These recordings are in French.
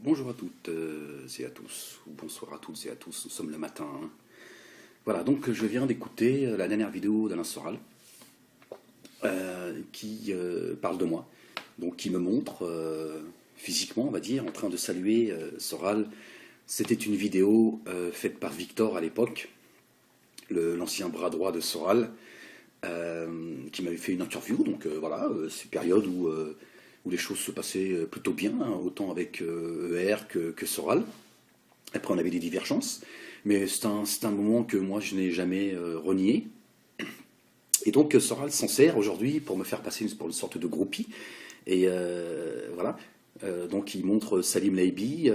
Bonjour à toutes et à tous, ou bonsoir à toutes et à tous, nous sommes le matin. Hein. Voilà, donc je viens d'écouter la dernière vidéo d'Alain Soral qui parle de moi, donc qui me montre physiquement, on va dire, en train de saluer Soral. C'était une vidéo faite par Victor à l'époque, l'ancien bras droit de Soral, qui m'avait fait une interview, donc voilà, c'est une période où les choses se passaient plutôt bien, hein, autant avec ER que Soral. Après, on avait des divergences, mais c'est un moment que moi, je n'ai jamais renié. Et donc, Soral s'en sert aujourd'hui pour me faire passer pour une sorte de groupie. Et voilà. Donc, il montre Salim Laibi,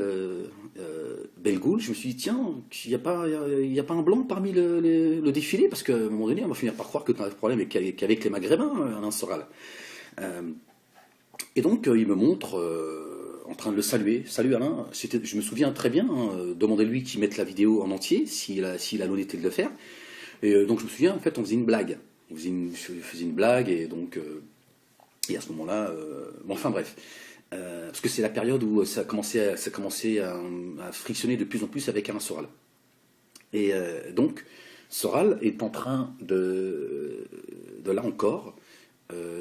Belgoul. Je me suis dit, tiens, il n'y a pas un blanc parmi le défilé, parce qu'à un moment donné, on va finir par croire que tu as un problème qu'avec les Maghrébins, Alain Soral. Et donc, il me montre en train de le saluer. Salut Alain, je me souviens très bien, hein, demandez-lui qu'il mette la vidéo en entier, s'il a l'honnêteté de le faire. Et donc, je me souviens, en fait, on faisait une blague. Je faisais une blague, et donc, et à ce moment-là, bon, enfin bref. Parce que c'est la période où ça commençait à frictionner de plus en plus avec Alain Soral. Et donc, Soral est en train de là encore,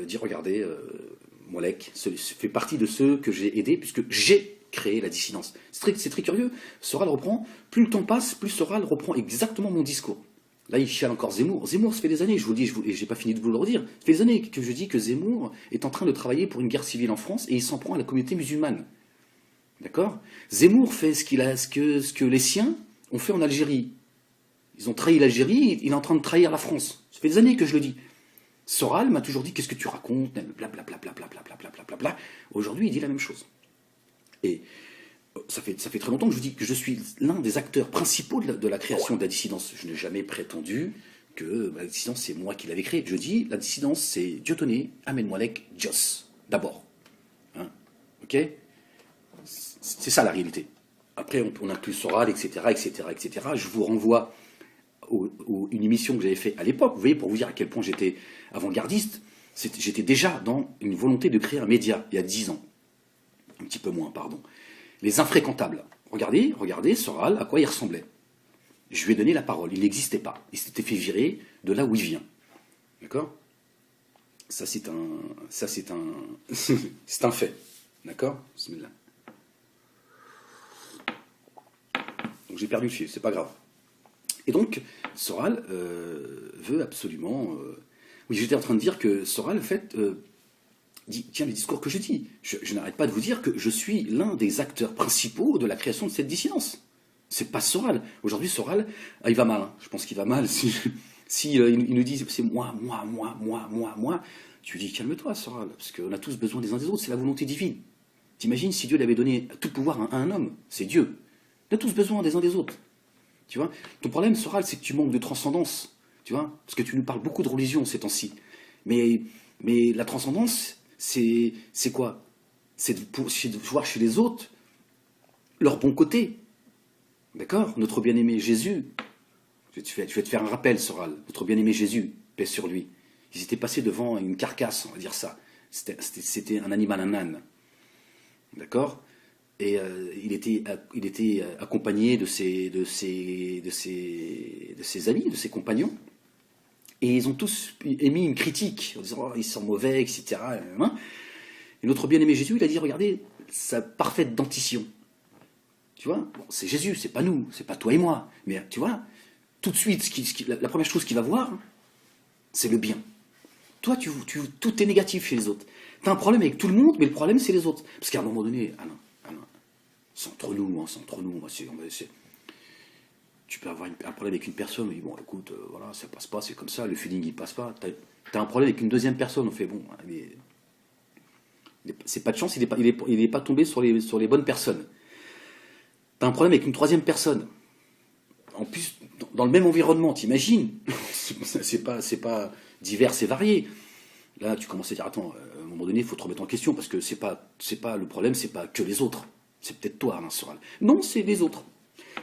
dire, regardez, Molek fait partie de ceux que j'ai aidés, puisque j'ai créé la dissidence. C'est très curieux. Soral reprend, plus le temps passe, plus Soral reprend exactement mon discours. Là, il chiale encore Zemmour. Zemmour, ça fait des années, je vous le dis, et j'ai pas fini de vous le redire, ça fait des années que je dis que Zemmour est en train de travailler pour une guerre civile en France, et il s'en prend à la communauté musulmane. D'accord? Zemmour fait ce que les siens ont fait en Algérie. Ils ont trahi l'Algérie, il est en train de trahir la France. Ça fait des années que je le dis. Soral m'a toujours dit, qu'est-ce que tu racontes, blablabla. Aujourd'hui, il dit la même chose. Et ça fait très longtemps que je dis que je suis l'un des acteurs principaux de la création de la dissidence. Je n'ai jamais prétendu que la dissidence, c'est moi qui l'avais créée. Je dis, la dissidence, c'est Dieudonné, Ahmed Moualek, Dios, d'abord. Hein, ok? C'est ça la réalité. Après, on inclut Soral, etc. Je vous renvoie une émission que j'avais faite à l'époque, vous voyez, pour vous dire à quel point j'étais avant-gardiste. J'étais déjà dans une volonté de créer un média, il y a 10 ans. Un petit peu moins, pardon. Les Infréquentables. Regardez, Soral, à quoi il ressemblait. Je lui ai donné la parole, il n'existait pas. Il s'était fait virer de là où il vient. D'accord? Ça, c'est un fait. D'accord? Donc j'ai perdu le fil, c'est pas grave. Et donc, Soral veut absolument... Oui, j'étais en train de dire que Soral, en fait, dit, tiens, les discours que je dis, je n'arrête pas de vous dire que je suis l'un des acteurs principaux de la création de cette dissidence. C'est pas Soral. Aujourd'hui, Soral, il va mal. Hein. Je pense qu'il va mal. Si il nous dit, c'est moi. Tu lui dis, calme-toi, Soral, parce qu'on a tous besoin des uns des autres, c'est la volonté divine. T'imagines si Dieu l'avait donné tout pouvoir à un homme, c'est Dieu. On a tous besoin des uns des autres. Tu vois, ton problème, Soral, c'est que tu manques de transcendance. Tu vois, parce que tu nous parles beaucoup de religion ces temps-ci. Mais la transcendance, c'est quoi? C'est de voir chez les autres leur bon côté. D'accord? Notre bien-aimé Jésus, je vais te faire un rappel, Soral. Notre bien-aimé Jésus, paix sur lui. Ils étaient passés devant une carcasse, on va dire ça. C'était un animal, un âne. D'accord? Et il était accompagné de ses amis, de ses compagnons. Et ils ont tous émis une critique en disant, oh, ils sont mauvais, etc. Et notre bien-aimé Jésus, il a dit, regardez, sa parfaite dentition. Tu vois, bon, c'est Jésus, c'est pas nous, c'est pas toi et moi. Mais tu vois, tout de suite, la première chose qu'il va voir, c'est le bien. Toi, tout est négatif chez les autres. Tu as un problème avec tout le monde, mais le problème, c'est les autres. Parce qu'à un moment donné, c'est entre nous, hein, c'est entre nous. Tu peux avoir un problème avec une personne, mais bon, écoute, voilà, ça passe pas, c'est comme ça, le feeling, il passe pas. T'as un problème avec une deuxième personne, on fait, bon, c'est pas de chance, il est pas tombé sur les bonnes personnes. T'as un problème avec une troisième personne. En plus, dans le même environnement, t'imagines? c'est pas divers et varié. Là, tu commences à dire, attends, à un moment donné, il faut te remettre en question, parce que c'est pas le problème, c'est pas que les autres. C'est peut-être toi, Alain Soral. Non, c'est les autres.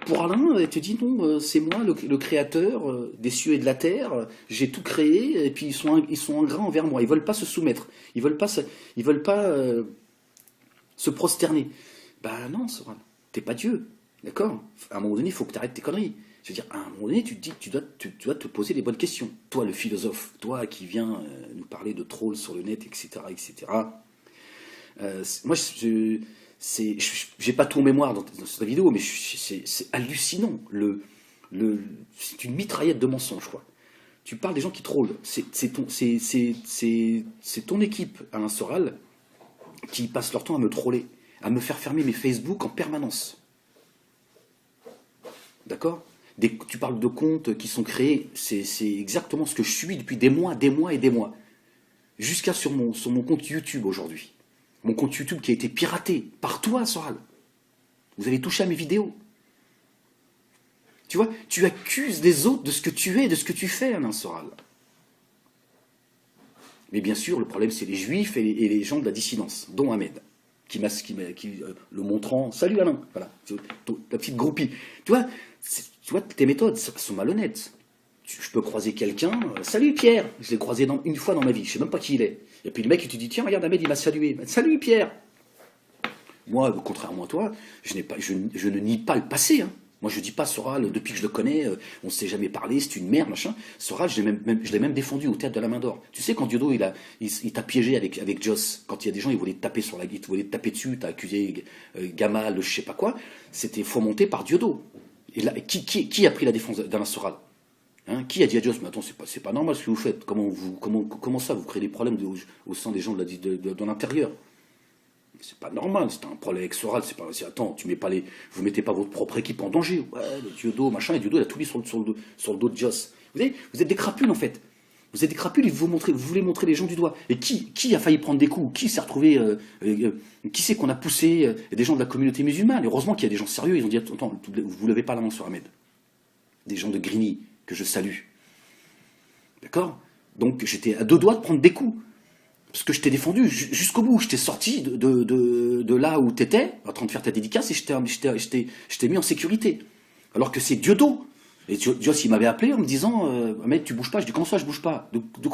Pour Alain, il te dit, non, c'est moi, le créateur des cieux et de la terre, j'ai tout créé, et puis ils sont ingrats envers moi, ils veulent pas se soumettre, ils veulent pas se prosterner. Bah non, Soral, t'es pas Dieu, d'accord? À un moment donné, il faut que tu arrêtes tes conneries. Je veux dire, à un moment donné, tu te dis que tu dois te poser les bonnes questions. Toi, le philosophe, toi qui viens nous parler de trolls sur le net, etc., etc. Moi, j'ai pas tout en mémoire dans cette vidéo, mais c'est hallucinant. C'est une mitraillette de mensonges, quoi. Tu parles des gens qui trollent. C'est ton équipe, Alain Soral, qui passe leur temps à me troller, à me faire fermer mes Facebook en permanence. D'accord? Tu parles de comptes qui sont créés, c'est exactement ce que je suis depuis des mois, des mois et des mois. Jusqu'à sur mon compte YouTube aujourd'hui. Mon compte YouTube qui a été piraté par toi, Soral. Vous avez touché à mes vidéos. Tu vois, tu accuses les autres de ce que tu es, de ce que tu fais, Alain Soral. Mais bien sûr, le problème, c'est les juifs et les gens de la dissidence, dont Ahmed, le montrant. Salut Alain, voilà, ta petite groupie. Tu vois, tes méthodes sont malhonnêtes. Je peux croiser quelqu'un, salut Pierre, je l'ai croisé une fois dans ma vie, je sais même pas qui il est. Et puis le mec, il te dit, tiens, regarde Ahmed, il m'a salué. Salut Pierre. Moi, contrairement à toi, je ne nie pas le passé. Hein. Moi, je dis pas Soral, depuis que je le connais, on ne s'est jamais parlé, c'est une merde, machin. Soral, je l'ai même défendu au théâtre de la Main d'Or. Tu sais, quand Diodo, il t'a piégé avec Joss, quand il y a des gens, ils voulaient te taper sur la guitare, ils voulaient te taper dessus, t'as accusé Gamal, je sais pas quoi, c'était fomenté par Diodo. Et là, qui a pris la défense d'Alain Soral? Hein, qui a dit à Joss, mais attends, c'est pas normal ce que vous faites, comment ça, vous créez des problèmes au sein des gens de l'intérieur? C'est pas normal, c'est un problème avec Soral, c'est pas. Attends, vous mettez pas votre propre équipe en danger. Ouais, le Diodo, machin, et Diodo, il a tout mis sur le dos de Joss. Vous êtes des crapules en fait. Vous êtes des crapules et vous voulez montrer les gens du doigt. Et qui a failli prendre des coups? Qui s'est retrouvé. Qui c'est qu'on a poussé des gens de la communauté musulmane? Et heureusement qu'il y a des gens sérieux, ils ont dit, attends, vous levez pas la main sur Ahmed. Des gens de Grigny, que je salue. D'accord? Donc j'étais à deux doigts de prendre des coups. Parce que je t'ai défendu jusqu'au bout. Je t'ai sorti de là où tu étais, en train de faire ta dédicace, et je t'ai mis en sécurité. Alors que c'est Diodo. Et Joss, il m'avait appelé en me disant, mec, tu bouges pas. Je dis, comment ça, je bouge pas? De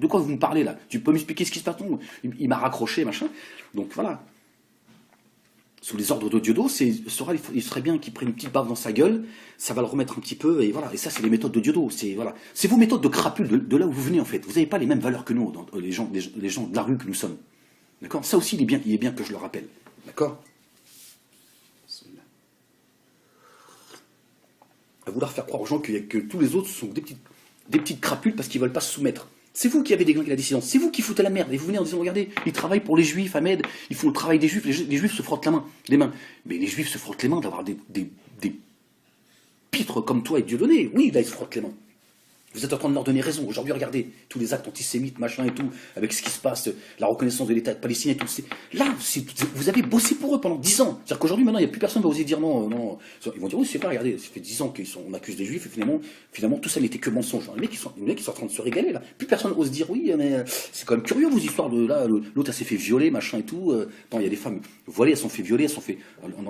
quoi vous me parlez là? Tu peux m'expliquer ce qui se passe? Il m'a raccroché, machin. Donc voilà. Sous les ordres de Diodo, Soral, il serait bien qu'il prenne une petite baffe dans sa gueule, ça va le remettre un petit peu, et voilà. Et ça, c'est les méthodes de Diodo. C'est vos méthodes de crapules de là où vous venez, en fait. Vous n'avez pas les mêmes valeurs que nous, les gens de la rue que nous sommes. D'accord? Ça aussi, il est bien que je le rappelle. D'accord? À vouloir faire croire aux gens que tous les autres sont des petites crapules parce qu'ils ne veulent pas se soumettre. C'est vous qui avez déglingué la dissidence, c'est vous qui foutez la merde. Et vous venez en disant, regardez, ils travaillent pour les juifs, Ahmed, ils font le travail des juifs, les juifs se frottent les mains. Mais les juifs se frottent les mains d'avoir des pitres comme toi et Dieudonné. Oui, là, ils se frottent les mains. Vous êtes en train de leur donner raison. Aujourd'hui, regardez, tous les actes antisémites, machin et tout, avec ce qui se passe, la reconnaissance de l'État palestinien et tout. Là, vous avez bossé pour eux pendant 10 ans. C'est-à-dire qu'aujourd'hui, maintenant, il n'y a plus personne qui va oser dire non, non. Ils vont dire, oui, c'est pas, regardez, ça fait 10 ans qu'on accuse des juifs, et finalement, tout ça n'était que mensonge. Les mecs, ils sont en train de se régaler, là. Plus personne ose dire, oui, mais c'est quand même curieux, vos histoires de là, l'autre, elle s'est fait violer, machin et tout. Non, il y a des femmes voilées, elles sont fait violer,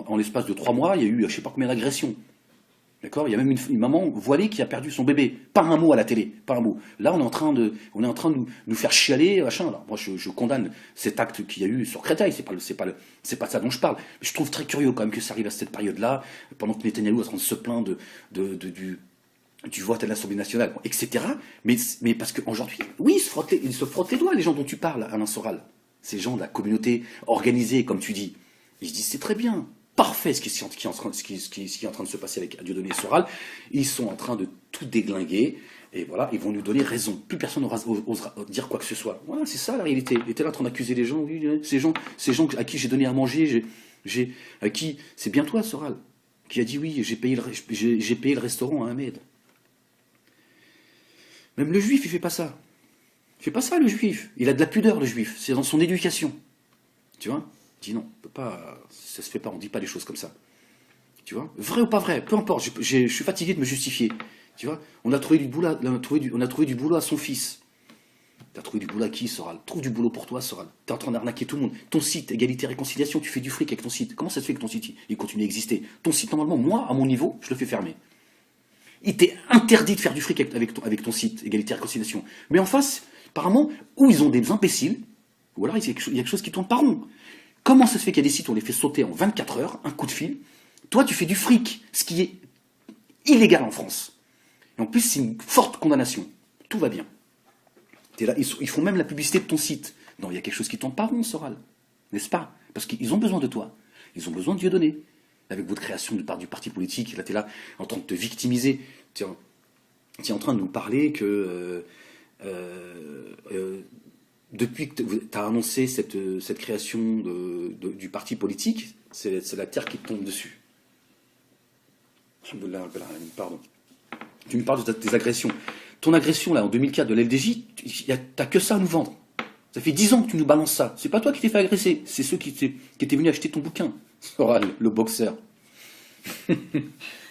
en l'espace de 3 mois, il y a eu, je sais pas combien d'agressions. D'accord? Il y a même une maman voilée qui a perdu son bébé. Pas un mot à la télé, pas un mot. Là, on est en train de nous faire chialer, machin. Alors, moi, je condamne cet acte qu'il y a eu sur Créteil. C'est pas ça dont je parle. Mais je trouve très curieux quand même que ça arrive à cette période-là, pendant que Netanyahou est en train de se plaindre du vote à l'Assemblée nationale, bon, etc. Mais parce qu'aujourd'hui, oui, ils se frottent les doigts, les gens dont tu parles, Alain Soral. Ces gens de la communauté organisée, comme tu dis. Ils se disent, c'est très bien. Parfait ce qui est en train de se passer avec Dieudonné et Soral. Ils sont en train de tout déglinguer. Et voilà, ils vont nous donner raison. Plus personne osera dire quoi que ce soit. Voilà, c'est ça la réalité. Il était là en train d'accuser les gens. Oui, ces gens à qui j'ai donné à manger, à qui. C'est bien toi, Soral, qui a dit oui, j'ai payé le restaurant à Ahmed. Même le juif, il fait pas ça. Il fait pas ça, le juif. Il a de la pudeur, le juif. C'est dans son éducation. Tu vois? Il dit non, on peut pas, ça se fait pas, on dit pas des choses comme ça. Tu vois? Vrai ou pas vrai, peu importe, je suis fatigué de me justifier. Tu vois? On a trouvé du boulot à son fils. T'as trouvé du boulot à qui, Soral? Trouve du boulot pour toi, Soral. T'es en train d'arnaquer tout le monde. Ton site, égalité, réconciliation, tu fais du fric avec ton site. Comment ça se fait que ton site, il continue à exister? Ton site, normalement, moi, à mon niveau, je le fais fermer. Il t'est interdit de faire du fric avec ton site, égalité, réconciliation. Mais en face, apparemment, ou ils ont des imbéciles, ou alors il y a quelque chose qui tourne pas rond. Comment ça se fait qu'il y a des sites où on les fait sauter en 24 heures, un coup de fil? Toi, tu fais du fric, ce qui est illégal en France. Et en plus, c'est une forte condamnation. Tout va bien. T'es là, ils font même la publicité de ton site. Non, il y a quelque chose qui tourne pas rond, Soral. N'est-ce pas? Parce qu'ils ont besoin de toi. Ils ont besoin de Dieudonné. Avec votre création du parti politique, là, tu es là en train de te victimiser. Tu es en train de nous parler que depuis que tu as annoncé cette création du parti politique, c'est la terre qui te tombe dessus. Pardon. Tu me parles de tes agressions. Ton agression, là, en 2004 de l'LDJ, t'as que ça à nous vendre. Ça fait 10 ans que tu nous balances ça. C'est pas toi qui t'es fait agresser, c'est ceux qui étaient venus acheter ton bouquin. Soral, le boxeur.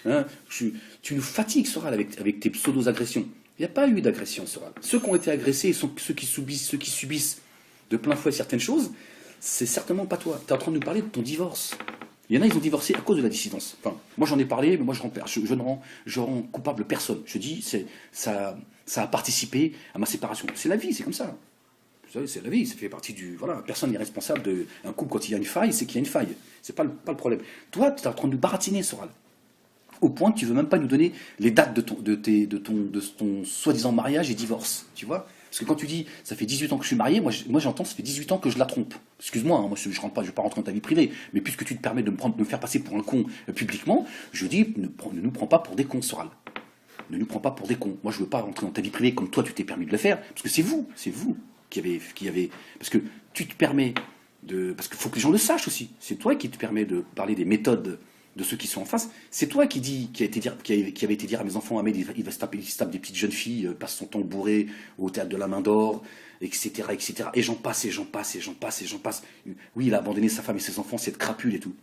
Hein, tu nous fatigues, Soral, avec tes pseudo-agressions. Il n'y a pas eu d'agression, Soral. Ceux qui ont été agressés sont ceux qui subissent de plein fouet certaines choses. C'est certainement pas toi. Tu es en train de nous parler de ton divorce. Il y en a, ils ont divorcé à cause de la dissidence. Enfin, moi j'en ai parlé, mais moi je rends coupable personne. Je dis, ça a participé à ma séparation. C'est la vie, c'est comme ça. Vous savez, c'est la vie, ça fait partie du... Voilà, personne n'est responsable d'un couple quand il y a une faille, c'est qu'il y a une faille. C'est pas le problème. Toi, tu es en train de nous baratiner, Soral. Au point que tu veux même pas nous donner les dates de ton soi-disant mariage et divorce. Tu vois? Parce que quand tu dis, ça fait 18 ans que je suis marié, moi j'entends, ça fait 18 ans que je la trompe. Excuse-moi, hein, moi je ne vais pas rentrer dans ta vie privée, mais puisque tu te permets de me faire passer pour un con publiquement, je dis, ne nous prends pas pour des cons, Soral. Ne nous prends pas pour des cons. Moi je veux pas rentrer dans ta vie privée comme toi tu t'es permis de le faire, parce que c'est vous qui avez... Parce que tu te permets de... Parce qu'il faut que les gens le sachent aussi. C'est toi qui te permets de parler des méthodes de ceux qui sont en face. C'est toi qui avait été dire à mes enfants, Ahmed, il se tape des petites jeunes filles, passe son temps bourré au théâtre de la Main d'Or, etc., etc. Et j'en passe, et j'en passe, et j'en passe, et j'en passe. Oui, il a abandonné sa femme et ses enfants, cette crapule et tout.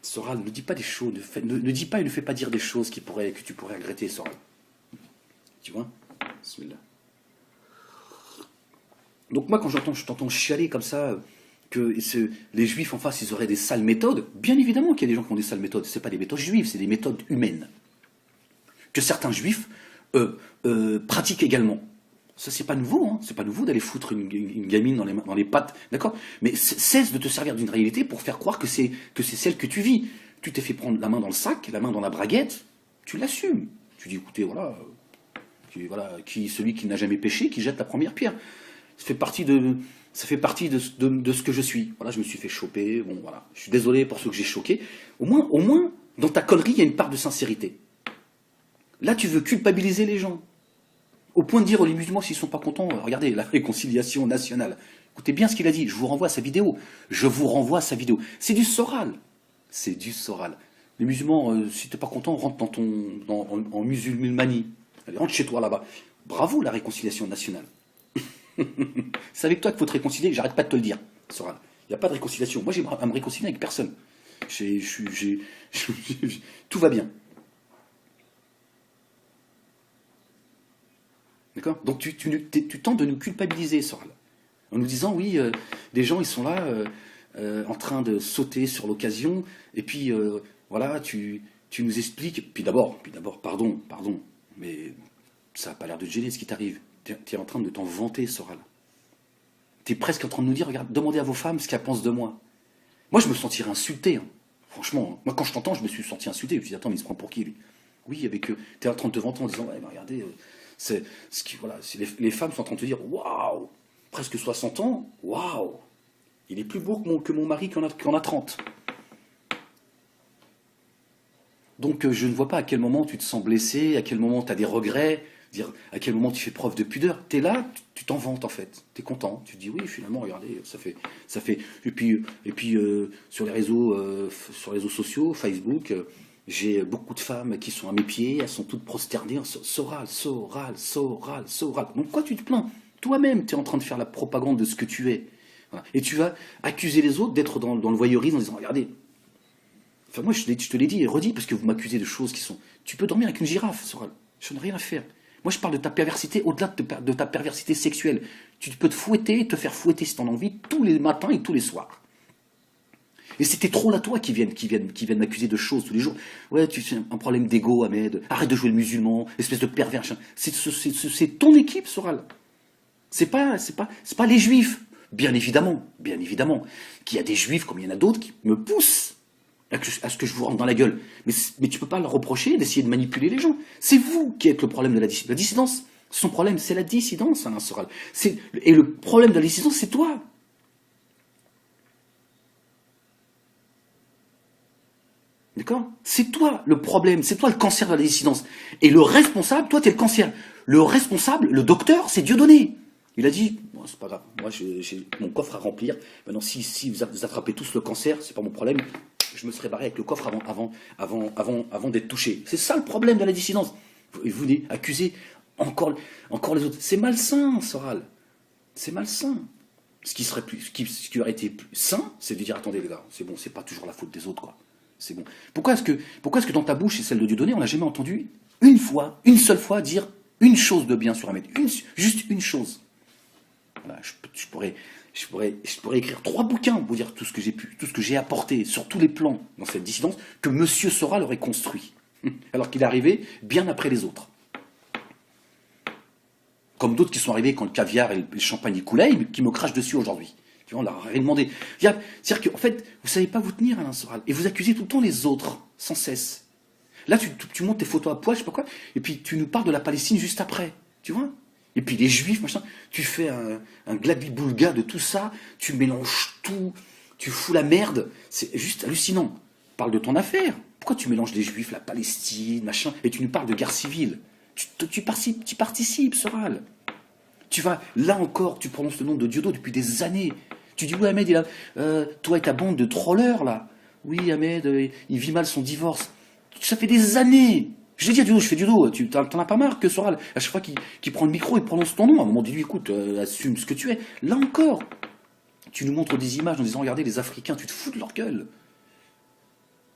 Soral, ne dis pas des choses, ne dis pas et ne fais pas dire des choses que tu pourrais regretter, Soral. Tu vois? Bismillah. Donc moi, quand je t'entends chialer comme ça, que les juifs en face, ils auraient des sales méthodes, bien évidemment qu'il y a des gens qui ont des sales méthodes. Ce n'est pas des méthodes juives, c'est des méthodes humaines. Que certains juifs pratiquent également. Ça, c'est pas nouveau, hein. C'est pas nouveau d'aller foutre une gamine dans les pattes, d'accord? Mais cesse de te servir d'une réalité pour faire croire que c'est celle que tu vis. Tu t'es fait prendre la main dans le sac, la main dans la braguette, tu l'assumes. Tu dis, écoutez, voilà, celui qui n'a jamais péché, qui jette la première pierre. Ça fait partie de ce que je suis. Voilà, je me suis fait choper. Bon, voilà. Je suis désolé pour ceux que j'ai choqués. Au moins, dans ta connerie, il y a une part de sincérité. Là, tu veux culpabiliser les gens. Au point de dire aux musulmans, s'ils ne sont pas contents, regardez, la réconciliation nationale. Écoutez bien ce qu'il a dit. Je vous renvoie à sa vidéo. C'est du Soral. C'est du Soral. Les musulmans, si tu n'es pas content, rentre en musulmanie. Allez, rentre chez toi là-bas. Bravo, la réconciliation nationale. C'est avec toi qu'il faut te réconcilier, j'arrête pas de te le dire, Soral. Il n'y a pas de réconciliation. Moi, j'ai à me réconcilier avec personne. Tout va bien. D'accord? Donc, tu tentes de nous culpabiliser, Soral. En nous disant, oui, les gens, ils sont là, en train de sauter sur l'occasion, et puis, voilà, tu nous expliques. Puis d'abord, pardon, mais ça n'a pas l'air de te gêner ce qui t'arrive. Tu es en train de t'en vanter, Soral. Tu es presque en train de nous dire, regarde, demandez à vos femmes ce qu'elles pensent de moi. Moi, je me sentirais insulté. Hein. Franchement, moi, quand je t'entends, je me suis senti insulté. Je me suis dit, attends, mais il se prend pour qui, lui? Oui, avec eux. Tu es en train de te vanter en disant, ouais, bah, regardez, les femmes sont en train de te dire, waouh, presque 60 ans, waouh, il est plus beau que mon mari qui en a 30. Donc, je ne vois pas à quel moment tu te sens blessé, à quel moment tu as des regrets. Dire à quel moment tu fais preuve de pudeur. Tu es là, tu t'en vantes en fait. Tu es content. Tu te dis oui, finalement, regardez, ça fait. Et puis sur les réseaux sociaux, Facebook, j'ai beaucoup de femmes qui sont à mes pieds, elles sont toutes prosternées. Soral. Donc quoi tu te plains? Toi-même, tu es en train de faire la propagande de ce que tu es. Voilà. Et tu vas accuser les autres d'être dans le voyeurisme en disant regardez. Enfin moi je te l'ai dit et redit parce que vous m'accusez de choses qui sont. Tu peux dormir avec une girafe, Soral. Je n'ai rien à faire. Moi, je parle de ta perversité au-delà de ta perversité sexuelle. Tu peux te fouetter, te faire fouetter si tu en as envie, tous les matins et tous les soirs. Et c'était trop là, toi, qui viennent m'accuser de choses tous les jours. Ouais, tu fais un problème d'ego, Ahmed. Arrête de jouer le musulman, espèce de pervers. C'est ton équipe, Soral. C'est pas les juifs. bien évidemment, qu'il y a des juifs comme il y en a d'autres qui me poussent à ce que je vous rentre dans la gueule. Mais tu peux pas leur reprocher d'essayer de manipuler les gens. C'est vous qui êtes le problème de la dissidence. La dissidence, son problème, c'est la dissidence, Alain Soral. Et le problème de la dissidence, c'est toi. D'accord? C'est toi le problème, c'est toi le cancer de la dissidence. Et le responsable, toi, tu es le cancer. Le responsable, le docteur, c'est Dieudonné. Il a dit, bon, c'est pas grave, moi j'ai mon coffre à remplir. Maintenant, si vous attrapez tous le cancer, c'est pas mon problème. Je me serais barré avec le coffre avant d'être touché. C'est ça le problème de la dissidence. Vous accusez encore les autres. C'est malsain, Soral. C'est malsain. Ce qui aurait été plus sain, c'est de dire, attendez les gars, c'est bon, c'est pas toujours la faute des autres, quoi. C'est bon. Pourquoi est-ce que dans ta bouche et celle de Dieudonné, on n'a jamais entendu une seule fois dire une chose de bien sur Ahmed, juste une chose. Voilà, je pourrais écrire 3 bouquins pour dire tout ce que j'ai apporté sur tous les plans dans cette dissidence que Monsieur Soral aurait construit, alors qu'il est arrivé bien après les autres. Comme d'autres qui sont arrivés quand le caviar et le champagne y coulaient, mais qui me crachent dessus aujourd'hui. On leur a rien demandé. C'est-à-dire qu'en fait, vous ne savez pas vous tenir, Alain Soral, et vous accusez tout le temps les autres, sans cesse. Là, tu montes tes photos à poil, je sais pas quoi, et puis tu nous parles de la Palestine juste après, tu vois. Et puis les Juifs, machin, tu fais un glabi-boulga de tout ça, tu mélanges tout, tu fous la merde, c'est juste hallucinant. Parle de ton affaire. Pourquoi tu mélanges les Juifs, la Palestine, machin, et tu nous parles de guerre civile? Tu participes, Soral. Tu vas, là encore, tu prononces le nom de Dieudo depuis des années. Tu dis, oui, Ahmed, toi et ta bande de trollers, là. Oui, Ahmed, il vit mal son divorce. Ça fait des années. Je l'ai dit à Dieudo, je fais Dieudo, t'en as pas marre que Soral, à chaque fois qu'il prend le micro, il prononce ton nom. À un moment, dis-lui, écoute, assume ce que tu es. Là encore, tu nous montres des images en disant, regardez, les Africains, tu te fous de leur gueule.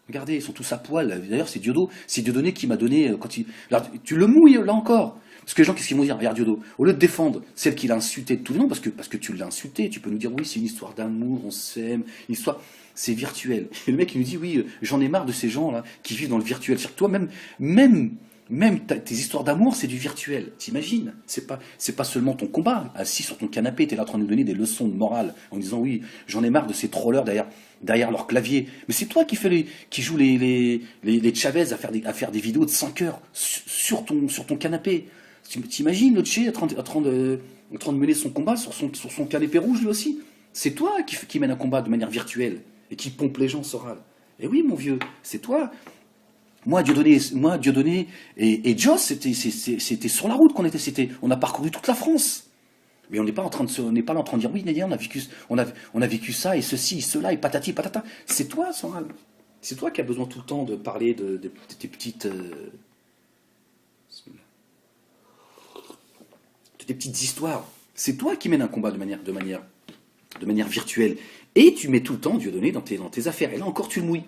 Regardez, ils sont tous à poil. D'ailleurs, c'est Dieudonné qui m'a donné, alors, tu le mouilles, là encore. Parce que les gens, qu'est-ce qu'ils vont dire? Regarde Diodo, au lieu de défendre celle qu'il a insultée de tous les noms, parce que tu l'as insulté, tu peux nous dire, oui, c'est une histoire d'amour, on s'aime, une histoire, c'est virtuel. Et le mec, il nous dit, oui, j'en ai marre de ces gens-là qui vivent dans le virtuel. C'est-à-dire que toi, même tes histoires d'amour, c'est du virtuel. T'imagines? C'est pas seulement ton combat. Assis sur ton canapé, t'es là en train de nous donner des leçons de morale, en disant, oui, j'en ai marre de ces trollers derrière leur clavier. Mais c'est toi qui joue les Chavez à faire des vidéos de 5 heures sur ton canapé. T'imagines le Tché en train de mener son combat sur son canapé rouge lui aussi? C'est toi qui mène un combat de manière virtuelle et qui pompe les gens, Soral. Et oui, mon vieux, c'est toi. Moi, Dieudonné et Joss, c'était sur la route qu'on était. On a parcouru toute la France. Mais on n'est pas là en train de dire, oui, Nadia, on a vécu ça et ceci, cela, et patati, patata. C'est toi, Soral. C'est toi qui as besoin tout le temps de parler de tes petites... tes petites histoires. C'est toi qui mènes un combat de manière virtuelle. Et tu mets tout le temps Dieudonné dans tes affaires. Et là encore, tu le mouilles.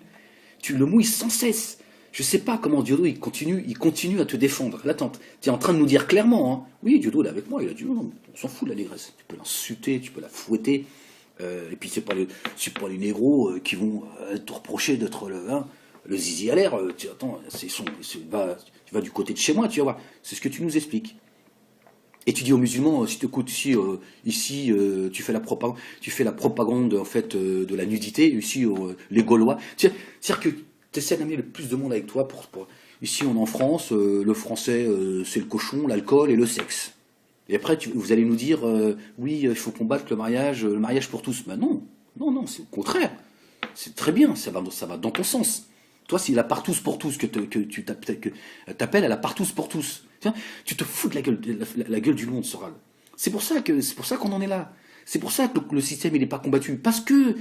Tu le mouilles sans cesse. Je ne sais pas comment Diodo, il continue à te défendre. Là, tu es en train de nous dire clairement, hein, oui, Diodo, il est avec moi. Il a dit, non, on s'en fout de la négresse. Tu peux l'insulter, tu peux la fouetter. Et puis, c'est pas les négros qui vont te reprocher d'être le zizi à l'air. Attends, tu vas du côté de chez moi, tu vas voir. C'est ce que tu nous expliques. Et tu dis aux musulmans, si tu écoutes ici, tu fais la propagande en fait de la nudité, ici les Gaulois. C'est-à-dire que tu essaies d'amener le plus de monde avec toi. Ici, on est en France, le français, c'est le cochon, l'alcool et le sexe. Et après, vous allez nous dire, oui, il faut combattre le mariage pour tous. Ben non, c'est au contraire. C'est très bien, ça va dans ton sens. Toi, c'est la partous pour tous que tu t'appelles à la partous pour tous. Tu te fous de la gueule du monde, Soral. C'est pour ça qu'on en est là. C'est pour ça que le système il n'est pas combattu. Parce que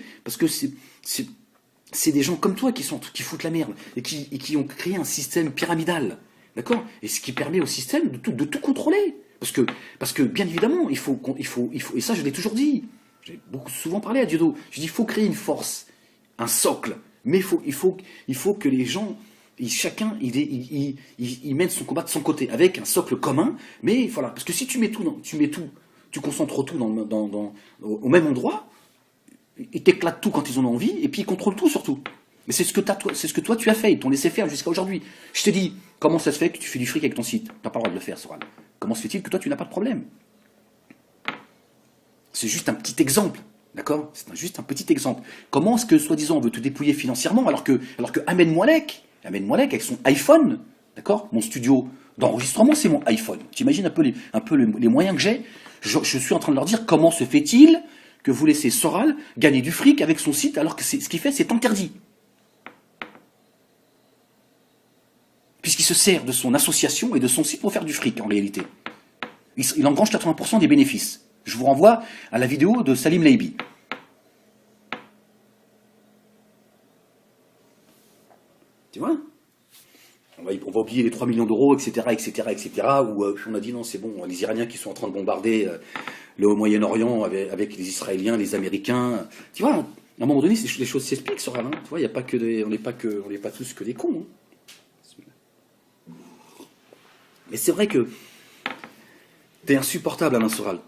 c'est des gens comme toi qui foutent la merde et qui ont créé un système pyramidal, d'accord? Et ce qui permet au système de tout contrôler. Parce que bien évidemment, il faut et ça je l'ai toujours dit. J'ai souvent parlé à Diodo. Je dis il faut créer une force, un socle. Mais il faut que les gens, chacun, il mène son combat de son côté, avec un socle commun, mais voilà. Parce que si tu concentres tout au même endroit, ils t'éclatent tout quand ils en ont envie, et puis ils contrôlent tout surtout. Mais c'est ce que toi tu as fait, ils t'ont laissé faire jusqu'à aujourd'hui. Je t'ai dit, comment ça se fait que tu fais du fric avec ton site? T'as pas le droit de le faire, Soral. Comment se fait-il que toi tu n'as pas de problème? C'est juste un petit exemple. D'accord? C'est juste un petit exemple. Comment est-ce que, soi-disant, on veut te dépouiller financièrement alors que Ahmed Moalek, avec son iPhone, d'accord? Mon studio d'enregistrement, c'est mon iPhone. Tu imagines un peu les moyens que j'ai? Je suis en train de leur dire comment se fait-il que vous laissez Soral gagner du fric avec son site alors que ce qu'il fait, c'est interdit. Puisqu'il se sert de son association et de son site pour faire du fric, en réalité. Il engrange 80% des bénéfices. Je vous renvoie à la vidéo de Salim Leibi. Tu vois? On va oublier les 3 millions d'euros, etc., où on a dit non, c'est bon, les Iraniens qui sont en train de bombarder le Moyen-Orient avec les Israéliens, les Américains. Tu vois, à un moment donné, les choses s'expliquent, Soral. Hein. Tu vois, y a pas que on n'est pas tous que des cons. Hein. Mais c'est vrai que t'es insupportable, Alain Soral.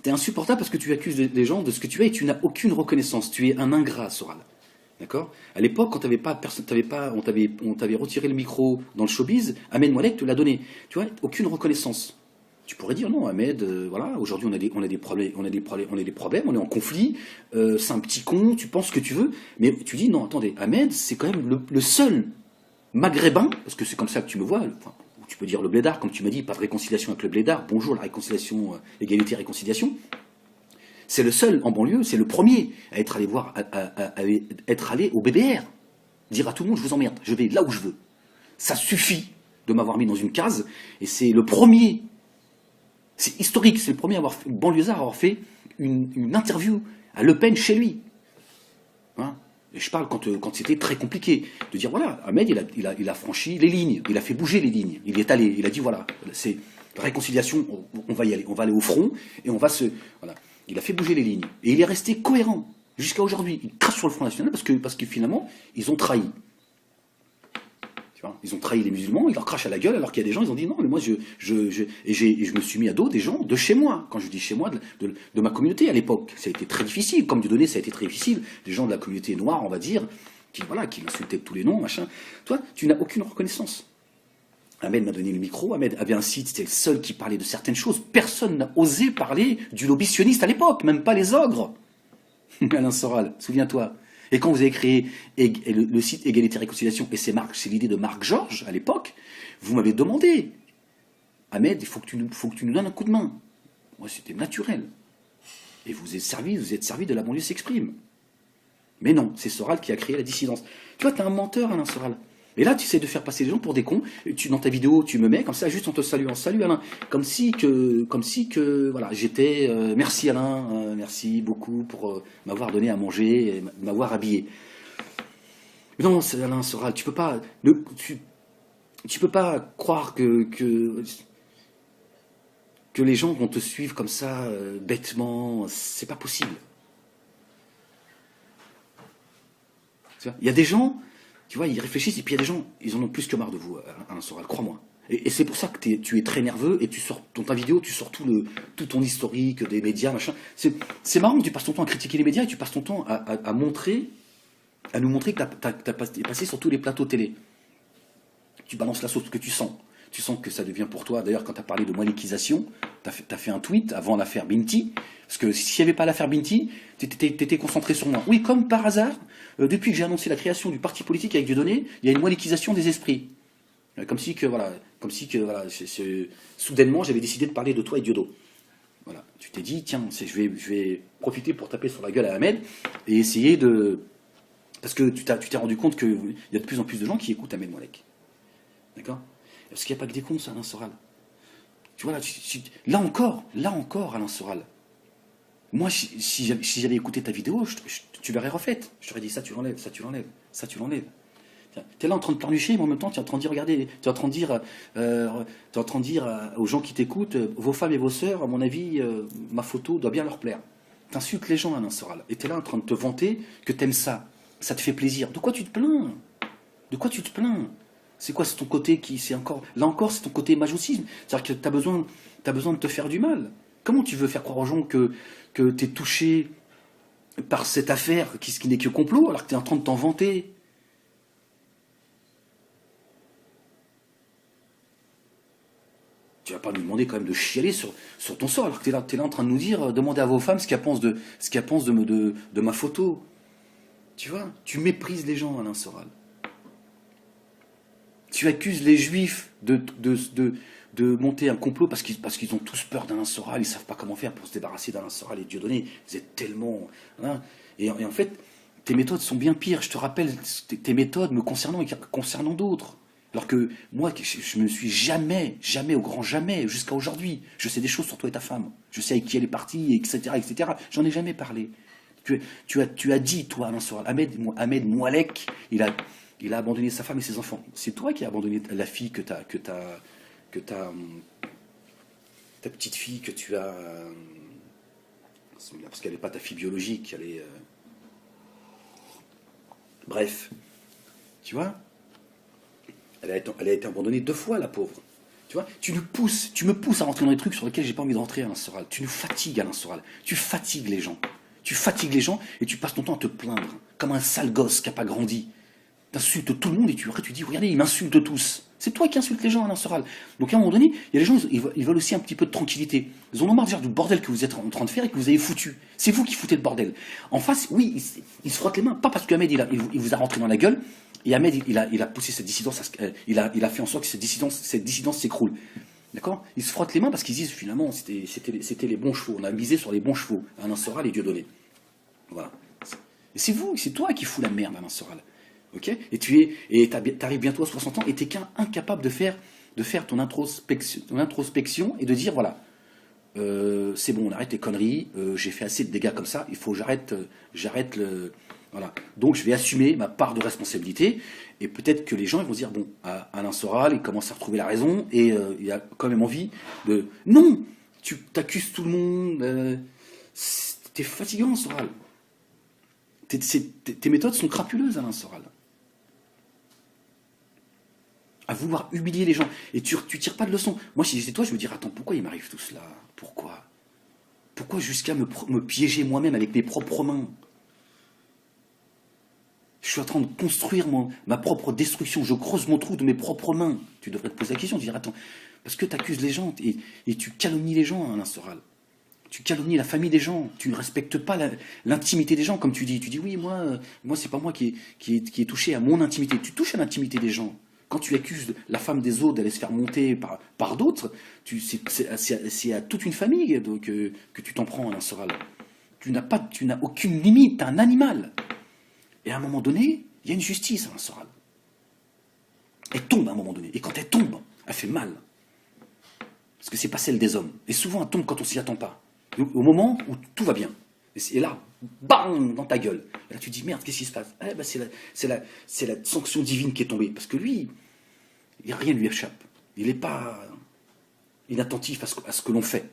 T'es insupportable parce que tu accuses les gens de ce que tu es et tu n'as aucune reconnaissance. Tu es un ingrat, Soral. D'accord? À l'époque, quand on t'avait retiré le micro dans le showbiz, Ahmed Moalek te l'a donné. Tu vois, aucune reconnaissance. Tu pourrais dire non, Ahmed, voilà, aujourd'hui on a des problèmes, on est en conflit, c'est un petit con, tu penses ce que tu veux, mais tu dis non, attendez, Ahmed, c'est quand même le seul maghrébin, parce que c'est comme ça que tu me vois, enfin, tu peux dire le blédard, comme tu m'as dit, pas de réconciliation avec le blédard, bonjour la réconciliation, égalité, réconciliation. C'est le seul en banlieue, c'est le premier à être allé au BBR. Dire à tout le monde, je vous emmerde, je vais là où je veux. Ça suffit de m'avoir mis dans une case, et c'est le premier, c'est historique, c'est le premier banlieusard à avoir fait une interview à Le Pen chez lui. Hein? Et je parle quand c'était très compliqué, de dire voilà, Ahmed, il a franchi les lignes, il a fait bouger les lignes, il est allé, il a dit voilà, c'est réconciliation, on va y aller, on va aller au front, et on va se... Voilà. Il a fait bouger les lignes. Et il est resté cohérent jusqu'à aujourd'hui. Il crache sur le Front National parce que finalement, ils ont trahi. Tu vois, ils ont trahi les musulmans, ils leur crachent à la gueule alors qu'il y a des gens, ils ont dit non, mais moi, je me suis mis à dos des gens de chez moi. Quand je dis chez moi, de ma communauté à l'époque. Ça a été très difficile. Comme Dieudonné, ça a été très difficile. Des gens de la communauté noire, on va dire, qui m'insultaient de tous les noms, machin. Toi, tu n'as aucune reconnaissance. Ahmed m'a donné le micro, Ahmed avait un site, c'était le seul qui parlait de certaines choses. Personne n'a osé parler du lobbysionniste à l'époque, même pas les ogres. Alain Soral, souviens-toi. Et quand vous avez créé le site Égalité Réconciliation, et c'est l'idée de Marc Georges à l'époque, vous m'avez demandé, Ahmed, il faut que tu nous donnes un coup de main. Moi, c'était naturel. Et vous êtes servi de la banlieue s'exprime. Mais non, c'est Soral qui a créé la dissidence. Tu vois, t'es un menteur, Alain Soral. Et là, tu essaies de faire passer les gens pour des cons. Dans ta vidéo, tu me mets comme ça, juste en te saluant. Salut Alain. Comme si que voilà, j'étais. Merci Alain, merci beaucoup pour m'avoir donné à manger, et m'avoir habillé. Mais non, Alain Soral, tu peux pas. Tu peux pas croire que les gens vont te suivre comme ça, bêtement. C'est pas possible. Il y a des gens. Tu vois, ils réfléchissent et puis il y a des gens, ils en ont plus que marre de vous, Alain Soral, crois-moi. Et c'est pour ça que tu es très nerveux et tu sors, dans ta vidéo, tu sors tout ton historique des médias, machin. C'est marrant que tu passes ton temps à critiquer les médias et tu passes ton temps à nous montrer que t'es passé sur tous les plateaux télé. Tu balances la sauce que tu sens. Tu sens que ça devient pour toi, d'ailleurs, quand tu as parlé de monétisation, tu as fait un tweet avant l'affaire Binti, parce que s'il n'y avait pas l'affaire Binti, tu étais concentré sur moi. Oui, comme par hasard, depuis que j'ai annoncé la création du parti politique avec Dieudonné, il y a une monétisation des esprits. Comme si que, soudainement, j'avais décidé de parler de toi et Diodo. Voilà. Tu t'es dit, tiens, je vais profiter pour taper sur la gueule à Ahmed et essayer de... Parce que tu t'es rendu compte qu'il y a de plus en plus de gens qui écoutent Ahmed Moalek. D'accord ? Parce qu'il n'y a pas que des cons, ça, Alain Soral. Tu vois, là encore, Alain Soral. Moi, si j'avais écouté ta vidéo, tu l'aurais refaite. Je t'aurais dit, ça, tu l'enlèves, ça, tu l'enlèves, ça, tu l'enlèves. Tu es là en train de pleurnicher, mais en même temps, tu es en train de dire, regardez, tu es en train de dire aux gens qui t'écoutent, vos femmes et vos sœurs, à mon avis, ma photo doit bien leur plaire. Tu insultes les gens, Alain Soral. Et tu es là en train de te vanter que tu aimes ça. Ça te fait plaisir. De quoi tu te plains ? De quoi tu te plains ? C'est quoi, c'est ton côté qui, c'est encore, là encore, c'est ton côté majoucisme. C'est-à-dire que tu as besoin de te faire du mal. Comment tu veux faire croire aux gens que tu es touché par cette affaire qui n'est que complot, alors que tu es en train de t'en vanter ? tu vas pas nous demander quand même de chialer sur ton sort, alors que t'es là en train de nous dire, demandez à vos femmes ce qu'elles pensent de ma photo. Tu vois, tu méprises les gens, Alain Soral. Tu accuses les juifs de monter un complot parce qu'ils ont tous peur d'Alain Soral, ils savent pas comment faire pour se débarrasser d'Alain Soral et Dieudonné. Vous êtes tellement... Hein, et en fait, tes méthodes sont bien pires. Je te rappelle tes méthodes me concernant et concernant d'autres. Alors que moi, je me suis jamais, au grand jamais, jusqu'à aujourd'hui, je sais des choses sur toi et ta femme. Je sais avec qui elle est partie, etc., etc. J'en ai jamais parlé. Tu as dit, toi, Alain Soral, Ahmed Moualek, il a abandonné sa femme et ses enfants. C'est toi qui as abandonné la fille ta petite fille que tu as... Parce qu'elle n'est pas ta fille biologique, elle est... Bref, tu vois, elle a été abandonnée 2 fois, la pauvre. Tu vois, tu me pousses à rentrer dans des trucs sur lesquels j'ai pas envie de rentrer, Alain Soral. Tu nous fatigues, Alain Soral. Tu fatigues les gens. Tu fatigues les gens et tu passes ton temps à te plaindre, comme un sale gosse qui n'a pas grandi. Tu insultes tout le monde et tu dis, regardez, ils m'insultent tous. C'est toi qui insultes les gens, Alain Soral. Donc à un moment donné, il y a des gens, ils veulent aussi un petit peu de tranquillité. Ils en ont marre déjà du bordel que vous êtes en train de faire et que vous avez foutu. C'est vous qui foutez le bordel. En face, oui, il se frotte les mains, pas parce qu'Ahmed, il vous a rentré dans la gueule, et Ahmed, il a poussé cette dissidence, il a fait en sorte que cette dissidence s'écroule. D'accord? Ils se frottent les mains parce qu'ils disent, finalement, c'était les bons chevaux. On a misé sur les bons chevaux, Alain Soral et Dieudonné. Voilà. Et c'est toi qui fous la merde, Alain Soral. Okay, et t'arrives bientôt à 60 ans et t'es incapable de faire ton introspection et de dire voilà, c'est bon, on arrête les conneries, j'ai fait assez de dégâts comme ça, il faut que j'arrête le... Voilà. Donc je vais assumer ma part de responsabilité et peut-être que les gens ils vont se dire bon, Alain Soral, il commence à retrouver la raison et il a quand même envie de... Non, tu t'accuses tout le monde, t'es fatigant, Soral. Tes méthodes sont crapuleuses, Alain Soral. À vouloir humilier les gens. Et tu tires pas de leçon. Moi, si j'étais toi, je me dirais, attends, pourquoi il m'arrive tout cela? Pourquoi jusqu'à me piéger moi-même avec mes propres mains? Je suis en train de construire ma propre destruction. Je creuse mon trou de mes propres mains. Tu devrais te poser la question, dire, attends, parce que tu accuses les gens et tu calomnies les gens, Alain Soral. Tu calomnies la famille des gens, tu ne respectes pas l'intimité des gens, comme tu dis. Tu dis, oui, moi c'est pas moi qui est touché à mon intimité. Tu touches à l'intimité des gens. Quand tu accuses la femme des autres d'aller se faire monter par d'autres, c'est à toute une famille que tu t'en prends, Alain Soral. Tu n'as aucune limite, tu es un animal. Et à un moment donné, il y a une justice, Alain Soral. Elle tombe à un moment donné. Et quand elle tombe, elle fait mal. Parce que c'est pas celle des hommes. Et souvent, elle tombe quand on s'y attend pas. Au moment où tout va bien. Et là, bang, dans ta gueule. Et là, tu te dis, merde, qu'est-ce qui se passe? Eh ben, c'est la sanction divine qui est tombée. Parce que lui, rien ne lui échappe. Il n'est pas inattentif à ce que l'on fait.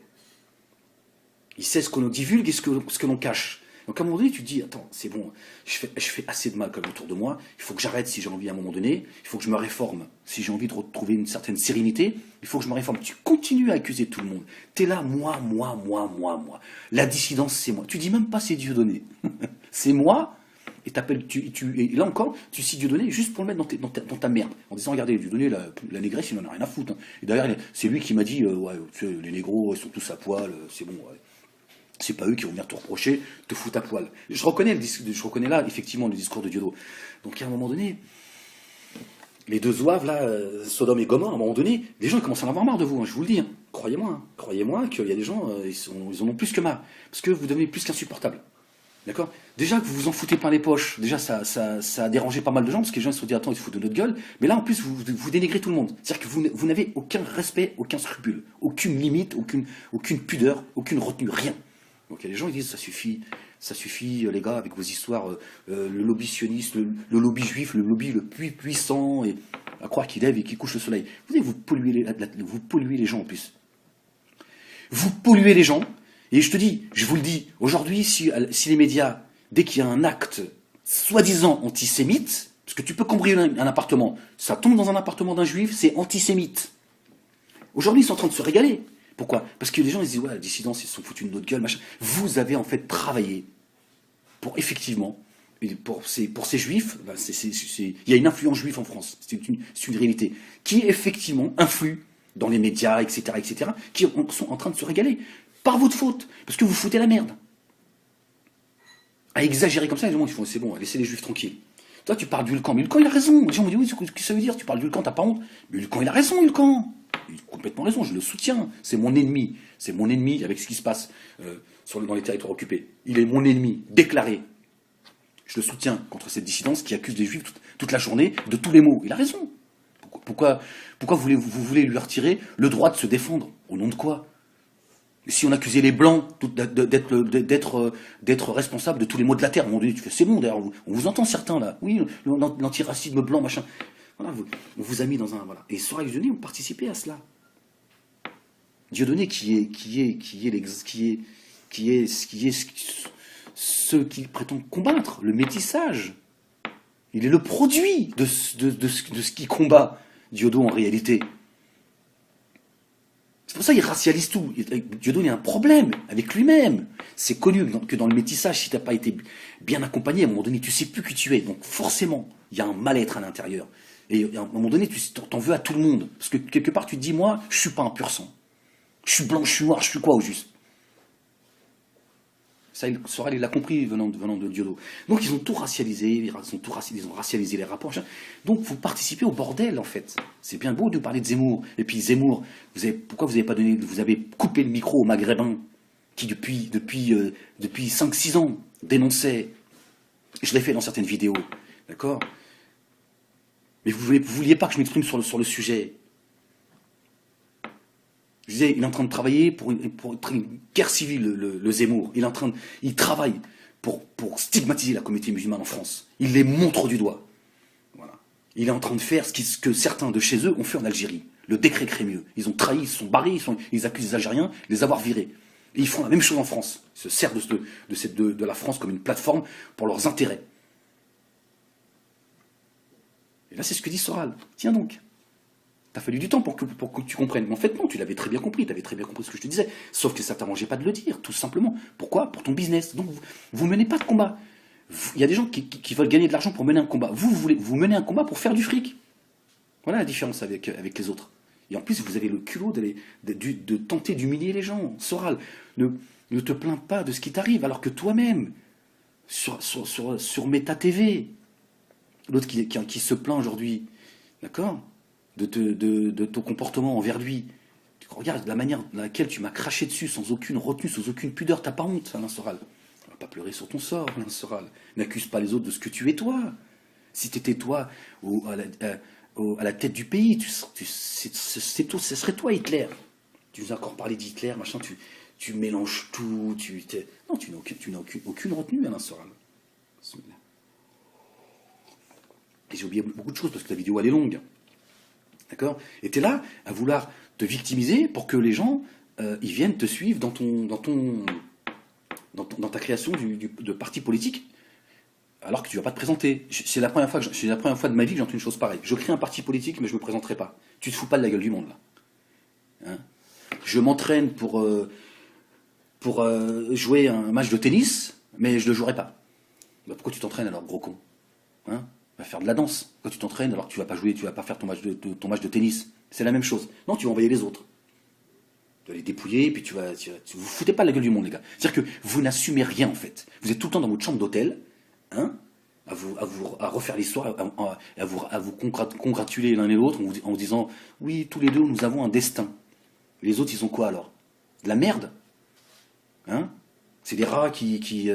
Il sait ce que l'on divulgue et ce que l'on cache. Donc à un moment donné, tu te dis, attends, c'est bon, je fais assez de mal comme autour de moi, il faut que j'arrête si j'ai envie à un moment donné, il faut que je me réforme. Si j'ai envie de retrouver une certaine sérénité, il faut que je me réforme. Tu continues à accuser tout le monde. Tu es là, moi. La dissidence, c'est moi. Tu dis même pas c'est Dieudonné. C'est moi, et et là encore, tu cites Dieudonné juste pour le mettre dans ta merde. En disant, regardez, Dieudonné, la négresse, il n'en a rien à foutre. Hein. Et d'ailleurs, c'est lui qui m'a dit, ouais, tu sais, les négros, ils sont tous à poil, c'est bon, ouais. C'est pas eux qui vont venir te reprocher, te foutre à poil. Je reconnais là, effectivement, le discours de Diodo. Donc, à un moment donné, les deux zouaves, là, Sodome et Gomorrhe, à un moment donné, les gens ils commencent à en avoir marre de vous, hein, je vous le dis. Hein. Croyez-moi qu'il y a des gens, ils en ont plus que marre. Parce que vous devenez plus qu'insupportable. D'accord? Déjà que vous vous en foutez plein les poches, déjà ça a dérangé pas mal de gens, parce que les gens se sont dit, attends, ils se foutent de notre gueule. Mais là, en plus, vous dénigrez tout le monde. C'est-à-dire que vous n'avez aucun respect, aucun scrupule, aucune limite, aucune pudeur, aucune retenue, rien. Donc les gens ils disent ça suffit les gars avec vos histoires, le lobby sioniste, le lobby juif, le lobby le plus puissant, et à croire qu'il lève et qu'il couche le soleil. Vous polluez les gens en plus. Vous polluez les gens, et je vous le dis, aujourd'hui, si les médias, dès qu'il y a un acte soi-disant antisémite, parce que tu peux cambrioler un appartement, ça tombe dans un appartement d'un juif, c'est antisémite. Aujourd'hui, ils sont en train de se régaler. Pourquoi? Parce que les gens ils disent ouais, la dissidence, ils se sont foutus de notre gueule, machin. Vous avez en fait travaillé pour effectivement, pour ces juifs, il y a une influence juive en France, c'est une réalité, qui effectivement influe dans les médias, etc., qui sont en train de se régaler. Par votre faute, parce que vous foutez la merde. À exagérer comme ça, les gens ils font c'est bon, laissez les juifs tranquilles. Toi, tu parles d'Ulcan, mais Ulcan, il a raison. Les gens me disent, oui, qu'est-ce que ça veut dire? Tu parles d'Ulcan, t'as pas honte? Mais Ulcan, il a raison, Ulcan. Il a complètement raison, je le soutiens. C'est mon ennemi. C'est mon ennemi avec ce qui se passe dans les territoires occupés. Il est mon ennemi, déclaré. Je le soutiens contre cette dissidence qui accuse les juifs toute la journée de tous les maux. Il a raison. Pourquoi vous voulez lui retirer le droit de se défendre? Au nom de quoi? Si on accusait les Blancs d'être responsables de tous les maux de la terre, à un moment donné, tu fais, c'est bon, d'ailleurs, on vous entend certains, là. Oui, l'antiracisme blanc, machin. Voilà, on vous a mis dans un... Voilà. Et Soral et Dieudonné ont participé à cela. Dieudonné ce qu'il prétend combattre, le métissage. Il est le produit de ce qu'il combat, Dieudonné, en réalité. C'est pour ça qu'il racialise tout. Dieudonné a un problème avec lui-même. C'est connu que dans le métissage, si tu n'as pas été bien accompagné, à un moment donné, tu ne sais plus qui tu es. Donc forcément, il y a un mal-être à l'intérieur. Et à un moment donné, tu t'en veux à tout le monde. Parce que quelque part, tu te dis, moi, je ne suis pas un pur sang. Je suis blanc, je suis noir, je suis quoi au juste? Ça, Soral, il l'a compris venant de Dieudonné. Donc ils ont tout racialisé, ils ont racialisé les rapports. Donc vous participez au bordel, en fait. C'est bien beau de parler de Zemmour. Et puis Zemmour, pourquoi vous avez coupé le micro aux Maghrébins qui depuis 5-6 ans dénonçaient. Je l'ai fait dans certaines vidéos, d'accord? Mais vous ne vouliez pas que je m'exprime sur le sujet. Je disais, il est en train de travailler pour une guerre civile, le Zemmour. Il travaille pour stigmatiser la communauté musulmane en France. Il les montre du doigt. Voilà. Il est en train de faire ce que certains de chez eux ont fait en Algérie. Le décret Crémieux. Ils ont trahi, ils se sont barrés, ils accusent les Algériens de les avoir virés. Et ils font la même chose en France. Ils se servent de la France comme une plateforme pour leurs intérêts. Et là, c'est ce que dit Soral. Tiens donc. T'as fallu du temps pour que tu comprennes. Mais en fait, non, tu l'avais très bien compris. Tu avais très bien compris ce que je te disais. Sauf que ça ne t'arrangeait pas de le dire, tout simplement. Pourquoi? Pour ton business. Donc, vous menez pas de combat. Il y a des gens qui veulent gagner de l'argent pour mener un combat. Vous menez un combat pour faire du fric. Voilà la différence avec les autres. Et en plus, vous avez le culot de tenter d'humilier les gens. Soral, ne te plains pas de ce qui t'arrive, alors que toi-même, sur Meta TV, l'autre qui se plaint aujourd'hui, d'accord, de ton comportement envers lui. Regarde la manière dans laquelle tu m'as craché dessus, sans aucune retenue, sans aucune pudeur. T'as pas honte, Alain Soral. On va pas pleurer sur ton sort, Alain Soral. N'accuse pas les autres de ce que tu es toi. Si t'étais toi à la tête du pays, ce serait toi Hitler. Tu nous as encore parlé d'Hitler, machin, tu mélanges tout. Non, tu n'as aucune retenue, Alain Soral. Et j'ai oublié beaucoup de choses parce que la vidéo elle est longue. D'accord? Et tu es là à vouloir te victimiser pour que les gens ils viennent te suivre dans ta création de parti politique, alors que tu ne vas pas te présenter. C'est la première fois de ma vie que j'entends une chose pareille. Je crée un parti politique, mais je ne me présenterai pas. Tu te fous pas de la gueule du monde, là. Hein? Je m'entraîne pour jouer un match de tennis, mais je ne le jouerai pas. Bah, pourquoi tu t'entraînes alors, gros con? Hein? Va faire de la danse. Quand tu t'entraînes, alors que tu vas pas jouer, tu vas pas faire ton match de tennis. C'est la même chose. Non, tu vas envoyer les autres. Tu vas les dépouiller, puis vous foutez pas la gueule du monde, les gars. C'est-à-dire que vous n'assumez rien, en fait. Vous êtes tout le temps dans votre chambre d'hôtel, hein, à refaire l'histoire, à vous congratuler l'un et l'autre en vous disant, oui, tous les deux, nous avons un destin. Les autres, ils ont quoi, alors? De la merde? Hein? C'est des rats qui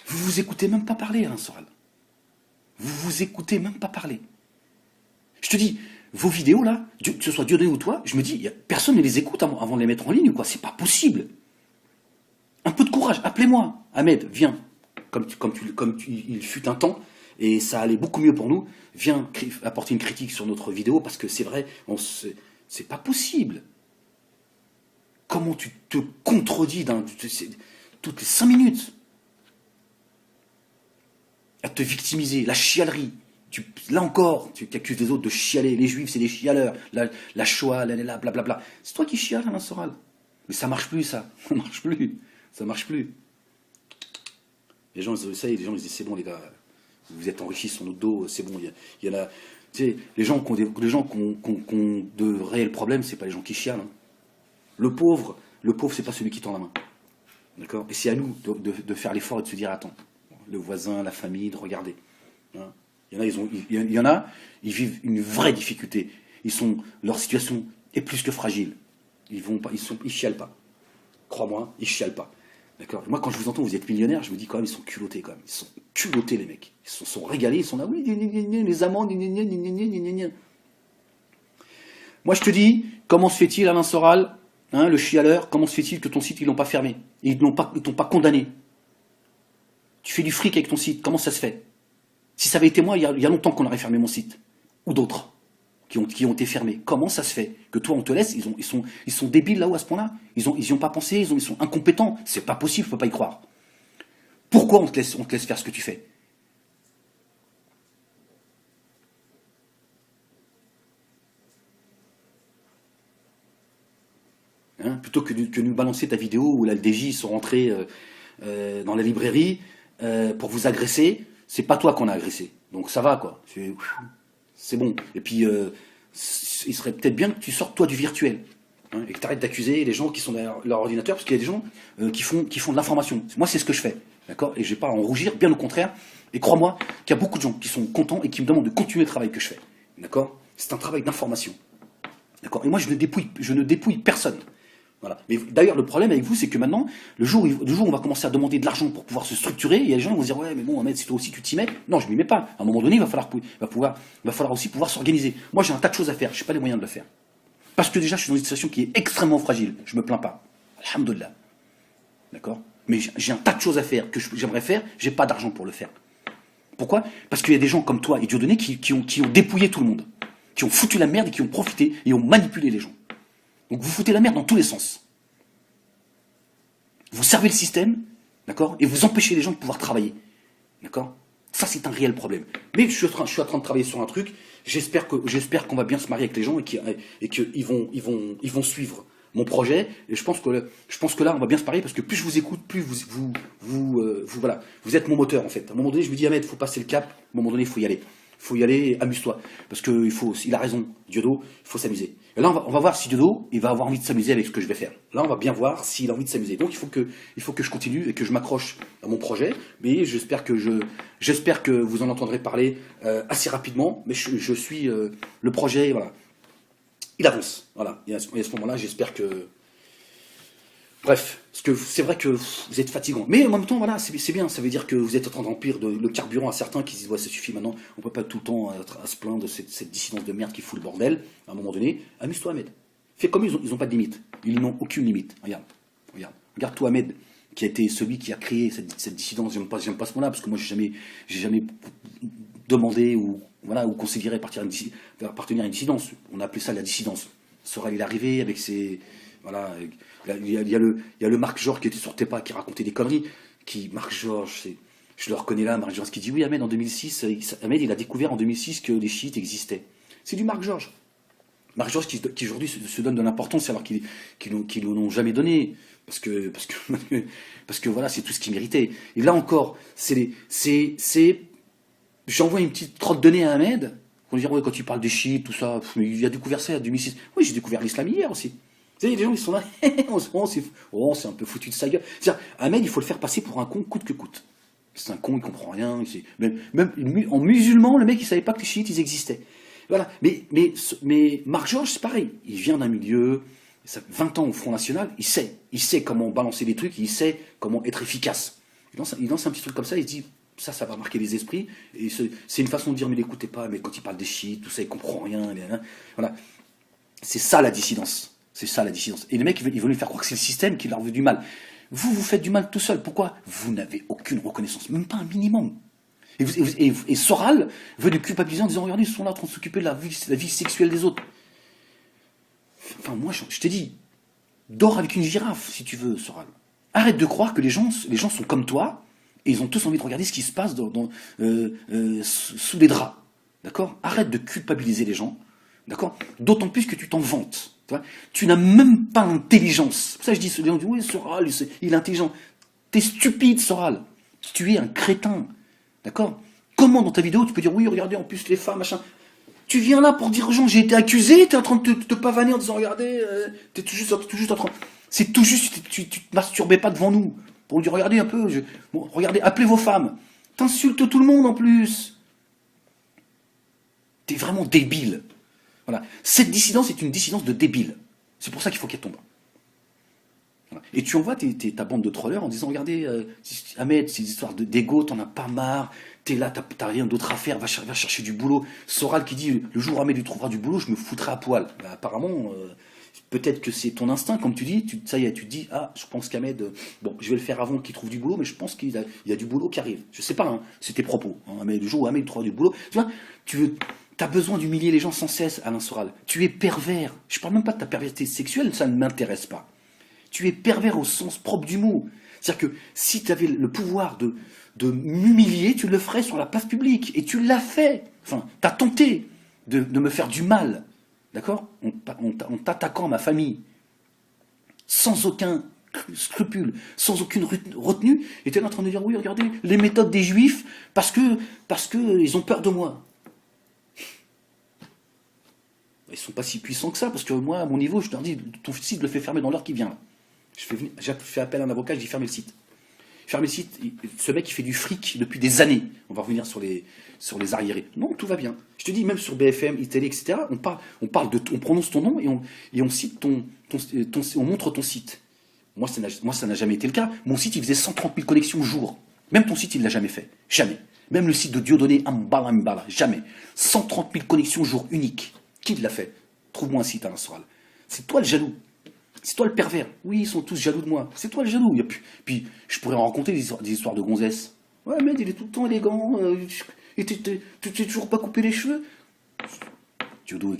Vous vous écoutez même pas parler, Alain Soral. Vous vous écoutez même pas parler. Je te dis, vos vidéos là, que ce soit Dieudonné ou toi, je me dis, personne ne les écoute avant de les mettre en ligne, quoi. C'est pas possible. Un peu de courage, appelez-moi. Ahmed, viens. Il fut un temps, et ça allait beaucoup mieux pour nous. Viens apporter une critique sur notre vidéo, parce que c'est vrai, c'est pas possible. Comment tu te contredis toutes les 5 minutes? À te victimiser, la chialerie. Là encore, tu accuses les autres de chialer. Les juifs, c'est des chialeurs. La Shoah, blablabla. C'est toi qui chiales, Alain Soral. Mais ça marche plus, ça. Ça marche plus. Ça marche plus. Les gens, ça y est, les gens ils disent, c'est bon, les gars. Vous êtes enrichis sur notre dos, c'est bon. Il y en a, tu sais, les gens qui ont de réels problèmes, c'est pas les gens qui chialent. Hein. Le pauvre, c'est pas celui qui tend la main. D'accord. Et c'est à nous de faire l'effort et de se dire, attends, le voisin, la famille, de regarder. Hein. Il y en a, ils vivent une vraie difficulté. Leur situation est plus que fragile. Ils chialent pas. Crois-moi, ils chialent pas. D'accord. Moi, quand je vous entends, vous êtes millionnaire, je me dis quand même, ils sont culottés quand même. Ils sont culottés, les mecs. Ils sont régalés, ils sont là, oui, les amendes, Moi, je te dis, comment se fait-il, Alain Soral, hein, le chialeur, comment se fait-il que ton site, ils l'ont pas fermé? Ils t'ont pas condamné. Tu fais du fric avec ton site, comment ça se fait? Si ça avait été moi, il y a longtemps qu'on aurait fermé mon site. Ou d'autres qui ont été fermés. Comment ça se fait que toi, on te laisse, ils sont débiles là-haut à ce point-là? Ils y ont pas pensé, ils sont incompétents. C'est pas possible, faut pas y croire. Pourquoi on te laisse faire ce que tu fais? Hein, plutôt que nous balancer ta vidéo où la LDJ sont rentrés dans la librairie pour vous agresser, c'est pas toi qu'on a agressé. Donc ça va quoi. C'est bon. Et puis il serait peut-être bien que tu sortes toi du virtuel. Hein, et que tu arrêtes d'accuser les gens qui sont derrière leur ordinateur, parce qu'il y a des gens qui font de l'information. Moi, c'est ce que je fais. D'accord. Et je vais pas en rougir, bien au contraire. Et crois-moi qu'il y a beaucoup de gens qui sont contents et qui me demandent de continuer le travail que je fais. D'accord. C'est un travail d'information. D'accord. Et moi, je ne dépouille personne. Voilà. Mais d'ailleurs, le problème avec vous, c'est que maintenant, le jour où on va commencer à demander de l'argent pour pouvoir se structurer, il y a des gens qui vont se dire, ouais, mais bon, Ahmed, si toi aussi tu t'y mets. Non, je m'y mets pas. À un moment donné, il va falloir aussi pouvoir s'organiser. Moi, j'ai un tas de choses à faire. Je n'ai pas les moyens de le faire. Parce que déjà, je suis dans une situation qui est extrêmement fragile. Je me plains pas. Alhamdoulilah. D'accord. Mais j'ai un tas de choses à faire que j'aimerais faire. J'ai pas d'argent pour le faire. Pourquoi? Parce qu'il y a des gens comme toi et Dieudonné qui ont dépouillé tout le monde. Qui ont foutu la merde et qui ont profité et ont manipulé les gens. Donc vous foutez la merde dans tous les sens. Vous servez le système, d'accord, et vous empêchez les gens de pouvoir travailler. D'accord. Ça, c'est un réel problème. Mais je suis en train de travailler sur un truc. J'espère qu'on va bien se marier avec les gens et qu'ils vont suivre mon projet. Et je pense que là, on va bien se marier parce que plus je vous écoute, plus voilà, vous êtes mon moteur en fait. À un moment donné, je me dis, Ahmed, il faut passer le cap. À un moment donné, il faut y aller. Il faut y aller, amuse-toi. Parce il a raison, Diodo, il faut s'amuser. Et là, on va voir si Diodo, il va avoir envie de s'amuser avec ce que je vais faire. Là, on va bien voir s'il a envie de s'amuser. Donc, il faut que je continue et que je m'accroche à mon projet. Mais j'espère que vous en entendrez parler assez rapidement. Mais je suis le projet, voilà. Il avance, voilà. Et à ce moment-là, j'espère que... Bref, parce que c'est vrai que vous êtes fatigant. Mais en même temps, voilà, c'est bien. Ça veut dire que vous êtes en train d'emplir le carburant à certains qui se disent, ouais, ça suffit maintenant. On peut pas tout le temps à se plaindre de cette dissidence de merde qui fout le bordel. À un moment donné, amuse-toi, Ahmed. Fais comme ils ont pas de limite. Ils n'ont aucune limite. Regarde toi, Ahmed, qui a été celui qui a créé cette dissidence. J'aime pas ce mot-là, parce que moi, j'ai jamais demandé ou considéré appartenir à une dissidence. On a appelé ça la dissidence. Soral, il est arrivé avec ses... Voilà, il y a le Marc Georges qui était sur tes pas, qui racontait des conneries. Marc Georges, je le reconnais là, Marc Georges qui dit oui, Ahmed, en 2006, Ahmed, il a découvert en 2006 que les chiites existaient. C'est du Marc Georges. Marc Georges qui aujourd'hui se donne de l'importance alors qu'ils n'en ont jamais donné. Parce que voilà, c'est tout ce qu'il méritait. Et là encore, j'envoie une petite trotte de nez à Ahmed. On va dire, ouais, quand tu parles des chiites, tout ça, mais il a découvert ça en 2006. Oui, j'ai découvert l'islam hier aussi. Vous savez, les gens, ils sont là, c'est un peu foutu de sa gueule. C'est-à-dire, Ahmed, il faut le faire passer pour un con coûte que coûte. C'est un con, il comprend rien. Même en musulman, le mec, il savait pas que les chiites, ils existaient. Voilà. Mais Marc Georges, c'est pareil. Il vient d'un milieu, ça fait 20 ans au Front National, il sait comment balancer des trucs, il sait comment être efficace. Il lance un petit truc comme ça, il se dit, ça va marquer les esprits. Et c'est une façon de dire, mais l'écoutez pas, mais quand il parle des chiites, tout ça, il comprend rien. Voilà. C'est ça la dissidence. C'est ça la dissidence. Et les mecs, ils veulent lui faire croire que c'est le système qui leur veut du mal. Vous faites du mal tout seul. Pourquoi? Vous n'avez aucune reconnaissance, même pas un minimum. Et Soral veut les culpabiliser en disant, regardez, ils sont là en train de s'occuper de la vie sexuelle des autres. Enfin, moi, je t'ai dit, dors avec une girafe, si tu veux, Soral. Arrête de croire que les gens sont comme toi, et ils ont tous envie de regarder ce qui se passe sous les draps. D'accord? Arrête de culpabiliser les gens. D'accord? D'autant plus que tu t'en vantes. Tu n'as même pas l'intelligence. C'est pour ça que je dis, les gens disent, oui, Soral, il est intelligent. T'es stupide, Soral. Tu es un crétin. D'accord? Comment dans ta vidéo tu peux dire oui, regardez, en plus les femmes, machin. Tu viens là pour dire aux gens, j'ai été accusé, t'es en train de te pavaner en disant, regardez, t'es tout juste en train... C'est tout juste, tu te masturbais pas devant nous. Pour lui dire, regardez un peu, bon, regardez, appelez vos femmes. T'insultes tout le monde en plus. T'es vraiment débile. Voilà. Cette dissidence est une dissidence de débile. C'est pour ça qu'il faut qu'elle tombe. Voilà. Et tu envoies ta bande de trollers en disant, regardez, Ahmed, ces histoires d'ego, t'en as pas marre, t'es là, t'as rien d'autre à faire, va chercher du boulot. Soral qui dit, le jour où Ahmed lui trouvera du boulot, je me foutrai à poil. Bah, apparemment, peut-être que c'est ton instinct, comme tu dis, ça y est, tu te dis, ah, je pense qu'Ahmed, bon, je vais le faire avant qu'il trouve du boulot, mais je pense qu'il y a du boulot qui arrive. Je sais pas, hein, c'est tes propos. Hein, mais le jour où Ahmed trouvera du boulot, tu vois, t'as besoin d'humilier les gens sans cesse, Alain Soral. Tu es pervers. Je parle même pas de ta perversité sexuelle, ça ne m'intéresse pas. Tu es pervers au sens propre du mot. C'est-à-dire que si tu avais le pouvoir de m'humilier, tu le ferais sur la place publique. Et tu l'as fait. Enfin, tu as tenté de me faire du mal. D'accord, en t'attaquant à ma famille. Sans aucun scrupule, sans aucune retenue. Et tu es là en train de dire, oui, regardez, les méthodes des juifs, parce que ils ont peur de moi. Ils sont pas si puissants que ça, parce que moi, à mon niveau, je leur dis, ton site, je le fais fermer dans l'heure qui vient. Là. J'ai fait appel à un avocat, je dis fermer le site. Fermer le site, ce mec, il fait du fric depuis des années. On va revenir sur les arriérés. Non, tout va bien. Je te dis, même sur BFM, ITélé, etc., on prononce ton nom et on cite on montre ton site. Moi, ça n'a jamais été le cas. Mon site, il faisait 130 000 connexions au jour. Même ton site, il ne l'a jamais fait. Jamais. Même le site de Dieudonné Mbala, jamais. 130 000 connexions au jour unique. Qui l'a fait? Trouve-moi un site, Alain Soral. C'est toi le jaloux. C'est toi le pervers. Oui, ils sont tous jaloux de moi. C'est toi le jaloux. Puis, je pourrais en raconter des histoires de gonzesses. Ouais, mais il est tout le temps élégant. Et tu t'es toujours pas coupé les cheveux. Diodo,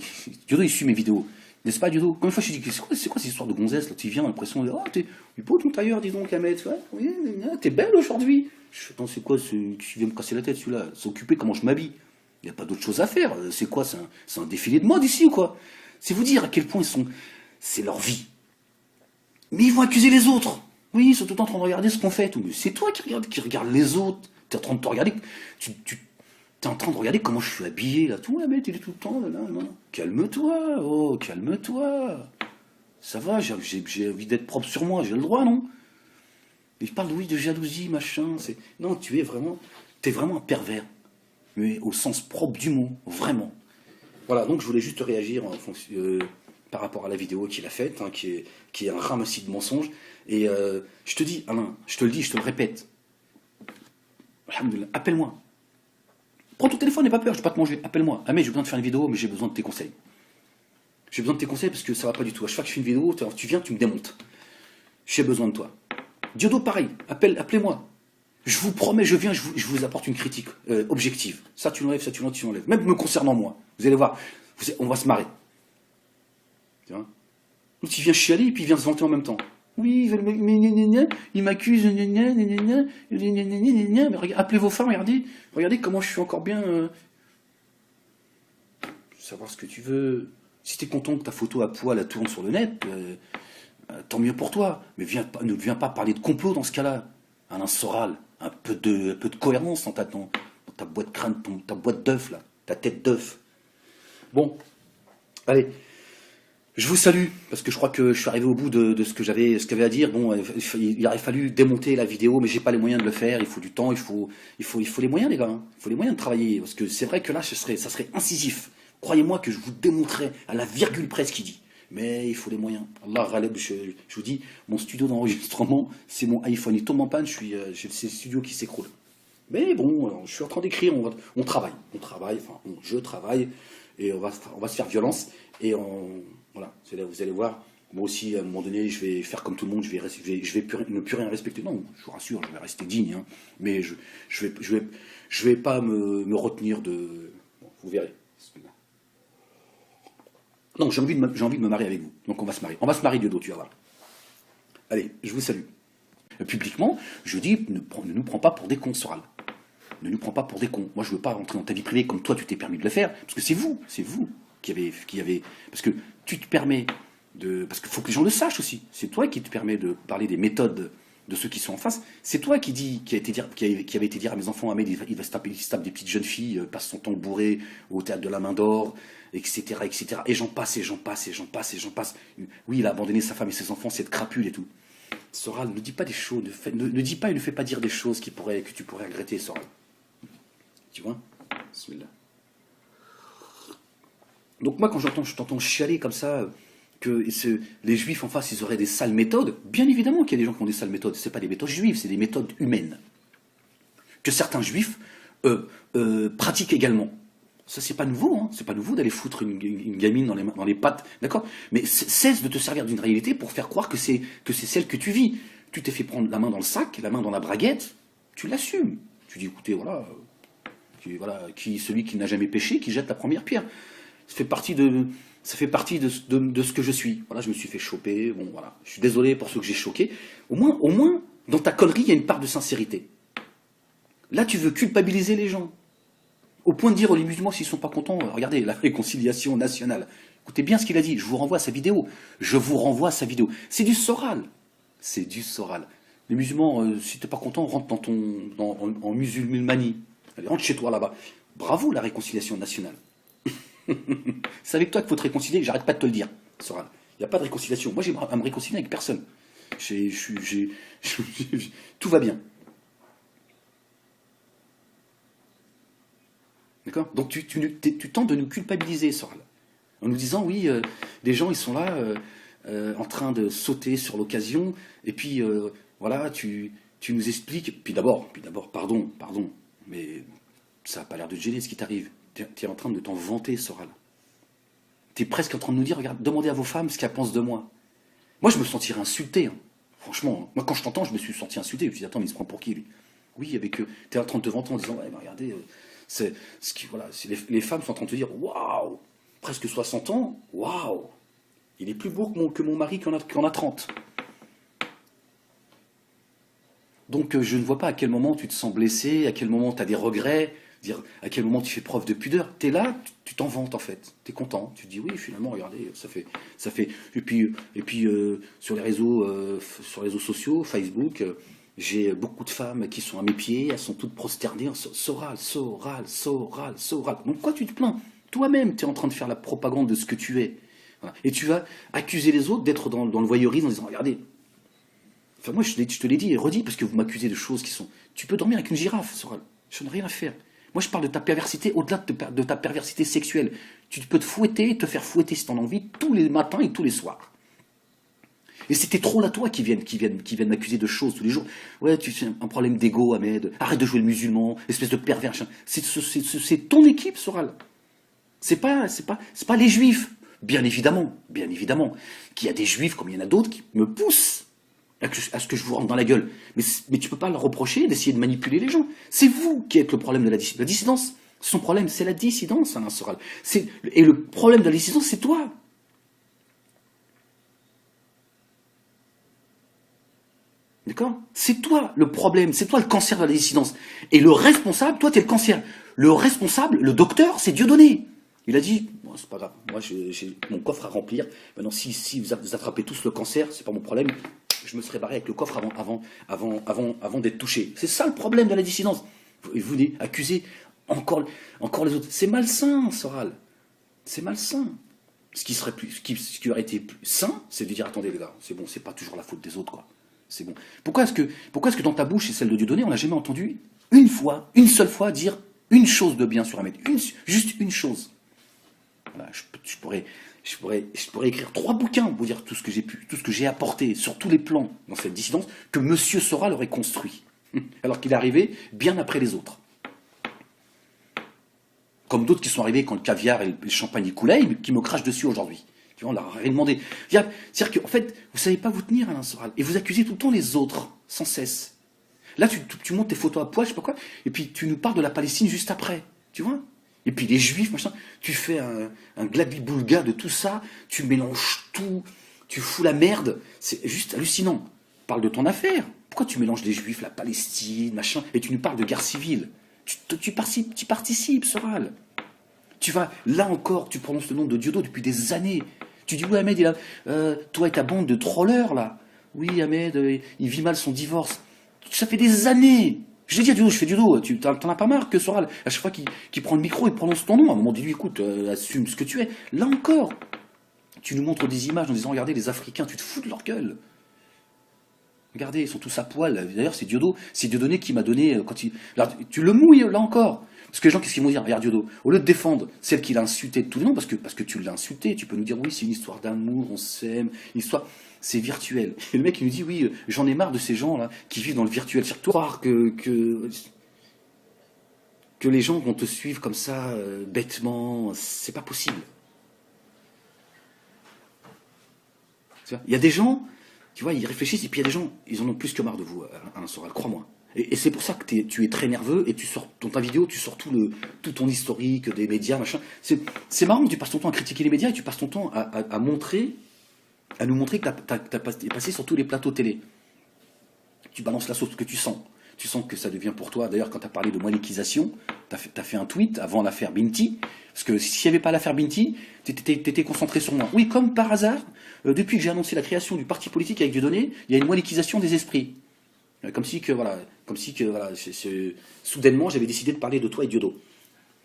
il suit mes vidéos. N'est-ce pas, Diodo? Combien de fois je dis, c'est quoi ces histoires de gonzesses là? Tu viens, l'impression de, oh, t'es beau ton tailleur, dis donc, Ahmed. Ouais, oui, t'es belle aujourd'hui. Je fais, attends, c'est quoi qui vient me casser la tête, celui-là? S'occuper comment je m'habille. Il n'y a pas d'autre chose à faire. C'est quoi? C'est un défilé de mode ici ou quoi? C'est vous dire à quel point c'est leur vie. Mais ils vont accuser les autres. Oui, ils sont tout le temps en train de regarder ce qu'on fait. C'est toi qui regarde les autres. Tu es en train de te regarder. Tu es en train de regarder comment je suis habillé là. Tout, mec, il est tout le temps là. Non. Calme-toi. Oh, calme-toi. Ça va, j'ai envie d'être propre sur moi. J'ai le droit, non? Et je parle de jalousie, machin. Non, t'es vraiment un pervers. Mais au sens propre du mot. Vraiment. Voilà, donc je voulais juste réagir par rapport à la vidéo qu'il a faite, hein, qui est un ramassis de mensonges. Et je te dis, Alain, je te le dis, je te le répète, appelle-moi. Prends ton téléphone, n'aie pas peur, je ne vais pas te manger. Appelle-moi. Ah mais j'ai besoin de faire une vidéo, mais j'ai besoin de tes conseils. J'ai besoin de tes conseils parce que ça va pas du tout. À chaque fois que je fais une vidéo, tu viens, tu me démontes. J'ai besoin de toi. Diodo, pareil, appelez-moi. Je vous promets, je viens, je vous apporte une critique objective. Ça tu l'enlèves, tu l'enlèves. Même me concernant moi. Vous allez voir, on va se marrer. Tu vois? L'autre il vient chialer et puis il vient se vanter en même temps. Oui, il m'accuse, mais appelez vos femmes, regardez comment je suis encore bien. Savoir ce que tu veux. Si tu es content que ta photo à poil la tourne sur le net, tant mieux pour toi. Mais ne viens pas parler de complot dans ce cas-là. Alain Soral, un peu de cohérence dans ta boîte crâne, ta boîte d'œuf là, ta tête d'œuf. Bon, allez. Je vous salue, parce que je crois que je suis arrivé au bout de ce qu'il y avait à dire. Bon, il aurait fallu démonter la vidéo, mais j'ai pas les moyens de le faire. Il faut du temps, il faut les moyens, les gars. Hein. Il faut les moyens de travailler, parce que c'est vrai que là, ça serait incisif. Croyez-moi que je vous démontrerai à la virgule près ce qu'il dit. Mais il faut les moyens. Allah Ghaleb, je vous dis, mon studio d'enregistrement, c'est mon iPhone. Il tombe en panne, c'est le studio qui s'écroule. Mais bon, alors, je suis en train d'écrire, on travaille, je travaille, et on va se faire violence, et voilà, vous allez voir, moi aussi, à un moment donné, je vais faire comme tout le monde, je vais ne plus rien respecter. Non, je vous rassure, je vais rester digne, hein, mais je vais pas me retenir de... Bon, vous verrez. Non, j'ai envie de me marier avec vous, donc on va se marier. On va se marier, Diodo, tu vas voir. Allez, je vous salue. Publiquement, je dis, ne nous prends pas pour des cons, Soral. Ne nous prends pas pour des cons. Moi, je veux pas rentrer dans ta vie privée comme toi, tu t'es permis de le faire, parce que c'est vous qui avez... Parce que tu te permets de... Parce qu'il faut que les gens le sachent aussi. C'est toi qui te permets de parler des méthodes de ceux qui sont en face. C'est toi qui dis, qui avait été dire à mes enfants, Ahmed, il se tape des petites jeunes filles, passe son temps bourré au théâtre de la Main d'Or, etc., etc. Et j'en passe, et j'en passe, et j'en passe, et j'en passe. Oui, il a abandonné sa femme et ses enfants, cette crapule et tout. Soral, ne dis pas des choses, ne dis pas et ne fais pas dire des choses que tu pourrais regretter, Soral. Tu vois? Bismillah. Donc moi, quand je t'entends chialer comme ça, que les juifs en face, ils auraient des sales méthodes, bien évidemment qu'il y a des gens qui ont des sales méthodes. Ce n'est pas des méthodes juives, c'est des méthodes humaines. Que certains juifs pratiquent également. Ça, c'est pas nouveau, hein. C'est pas nouveau d'aller foutre une gamine dans les pattes, d'accord? Mais cesse de te servir d'une réalité pour faire croire que c'est celle que tu vis. Tu t'es fait prendre la main dans le sac, la main dans la braguette, tu l'assumes. Tu dis, écoutez, voilà, celui qui n'a jamais péché, qui jette la première pierre. Ça fait partie de ce que je suis. Voilà, je me suis fait choper, bon voilà. Je suis désolé pour ceux que j'ai choqués. Au moins, dans ta connerie, il y a une part de sincérité. Là, tu veux culpabiliser les gens. Au point de dire aux musulmans, s'ils ne sont pas contents, regardez, la réconciliation nationale. Écoutez bien ce qu'il a dit, je vous renvoie à sa vidéo. Je vous renvoie à sa vidéo. C'est du Soral. C'est du Soral. Les musulmans, si tu n'es pas content, rentre en musulmanie. Allez, rentre chez toi là-bas. Bravo, la réconciliation nationale. C'est avec toi qu'il faut te réconcilier, j'arrête pas de te le dire, Soral. Il n'y a pas de réconciliation. Moi, j'ai à me réconcilier avec personne. Tout va bien. D'accord? Donc tu tentes de nous culpabiliser, Soral. En nous disant, oui, des gens, ils sont là, en train de sauter sur l'occasion, et puis, voilà, tu nous expliques. Puis d'abord, pardon, mais ça n'a pas l'air de te gêner ce qui t'arrive. Tu es en train de t'en vanter, Soral. Tu es presque en train de nous dire, regarde, demandez à vos femmes ce qu'elles pensent de moi. Moi, je me sentirais insulté. Hein. Franchement, moi, quand je t'entends, je me suis senti insulté. Je me suis dit, attends, mais il se prend pour qui, lui? Oui, avec eux. Tu es en train de te vanter en disant, ouais, mais regardez, les femmes sont en train de te dire, waouh, presque 60 ans, waouh, il est plus beau que mon mari qui en a 30. Donc, je ne vois pas à quel moment tu te sens blessé, à quel moment tu as des regrets, à quel moment tu fais preuve de pudeur. Tu es là, tu t'en vantes en fait. Tu es content. Tu te dis oui, finalement, regardez, ça fait. Et puis sur les réseaux sociaux, Facebook, j'ai beaucoup de femmes qui sont à mes pieds, elles sont toutes prosternées. Soral. Donc quoi tu te plains? Toi-même, tu es en train de faire la propagande de ce que tu es. Voilà. Et tu vas accuser les autres d'être dans le voyeurisme en disant regardez. Enfin moi je te l'ai dit et redit parce que vous m'accusez de choses qui sont. Tu peux dormir avec une girafe, Soral. Je n'ai rien à faire. Moi, je parle de ta perversité au-delà de ta perversité sexuelle. Tu peux te fouetter et te faire fouetter si tu en as envie tous les matins et tous les soirs. Et c'était trop là, toi, qui viennent m'accuser de choses tous les jours. Ouais, tu fais un problème d'ego, Ahmed. Arrête de jouer le musulman, espèce de pervers. C'est ton équipe, Soral. C'est pas les juifs. Bien évidemment, qu'il y a des juifs comme il y en a d'autres qui me poussent à ce que je vous rentre dans la gueule. Mais tu peux pas leur reprocher d'essayer de manipuler les gens. C'est vous qui êtes le problème de la dissidence. La dissidence, son problème, c'est la dissidence, Alain Soral. Et le problème de la dissidence, c'est toi. D'accord? C'est toi le problème, c'est toi le cancer de la dissidence. Et le responsable, toi, tu es le cancer. Le responsable, le docteur, c'est Dieudonné. Il a dit, bon, c'est pas grave, moi j'ai mon coffre à remplir. Maintenant, si vous attrapez tous le cancer, c'est pas mon problème. Je me serais barré avec le coffre avant d'être touché. C'est ça le problème de la dissidence. Vous accusez encore les autres. C'est malsain, Soral. C'est malsain. Ce qui aurait été plus sain, c'est de dire attendez les gars, c'est bon, c'est pas toujours la faute des autres, quoi. C'est bon. Pourquoi est-ce que dans ta bouche et celle de Dieudonné, on n'a jamais entendu une seule fois dire une chose de bien sur Ahmed, juste une chose. Voilà, je pourrais écrire 3 bouquins pour dire tout ce que j'ai apporté sur tous les plans dans cette dissidence que Monsieur Soral aurait construit, alors qu'il est arrivé bien après les autres. Comme d'autres qui sont arrivés quand le caviar et le champagne coulaient, mais qui me crachent dessus aujourd'hui. Tu vois, on leur a rien demandé. C'est-à-dire qu'en fait, vous ne savez pas vous tenir, Alain Soral, et vous accusez tout le temps les autres, sans cesse. Là, tu montes tes photos à poil, je sais pas quoi, et puis tu nous parles de la Palestine juste après, tu vois. Et puis les juifs, machin, tu fais un glabi-boulga de tout ça, tu mélanges tout, tu fous la merde, c'est juste hallucinant. Parle de ton affaire. Pourquoi tu mélanges les juifs, la Palestine, machin, et tu nous parles de guerre civile? Tu participes, Soral. Tu vas, là encore, tu prononces le nom de Diodo depuis des années. Tu dis, oui, Ahmed, toi et ta bande de trollers, là, Oui, Ahmed, il vit mal son divorce. Ça fait des années. Je l'ai dit à Diodo, je fais Diodo, t'en as pas marre que Soral, à chaque fois qu'il prend le micro, il prononce ton nom. À un moment, dis-lui, écoute, assume ce que tu es. Là encore, tu nous montres des images en disant, regardez, les Africains, tu te fous de leur gueule. Regardez, ils sont tous à poil. D'ailleurs, c'est Dieudonné qui m'a donné, là, tu le mouilles, là encore. Parce que les gens, qu'est-ce qu'ils vont dire? Regarde Diodo, au lieu de défendre celle qu'il a insultée de tout le nom, parce que tu l'as insulté, tu peux nous dire, oui, c'est une histoire d'amour, on s'aime, une histoire, c'est virtuel. Et le mec, il nous dit, oui, j'en ai marre de ces gens-là, qui vivent dans le virtuel. C'est croire que les gens vont te suivre comme ça, bêtement, c'est pas possible. Il y a des gens, tu vois, ils réfléchissent, et puis il y a des gens, ils en ont plus que marre de vous, Alain Soral, crois-moi. Et c'est pour ça que tu es très nerveux, et tu sors, dans ta vidéo, tu sors tout ton historique des médias, machin. C'est marrant que tu passes ton temps à critiquer les médias, et tu passes ton temps à nous montrer que t'es passé sur tous les plateaux télé. Tu balances la sauce que tu sens. Tu sens que ça devient pour toi, d'ailleurs, quand tu as parlé de monétisation, tu as fait un tweet avant l'affaire Binti, parce que s'il n'y avait pas l'affaire Binti, tu étais concentré sur moi. Oui, comme par hasard, depuis que j'ai annoncé la création du parti politique avec Dieudonné, il y a une monétisation des esprits. Comme si que, voilà, soudainement, j'avais décidé de parler de toi et Diodo.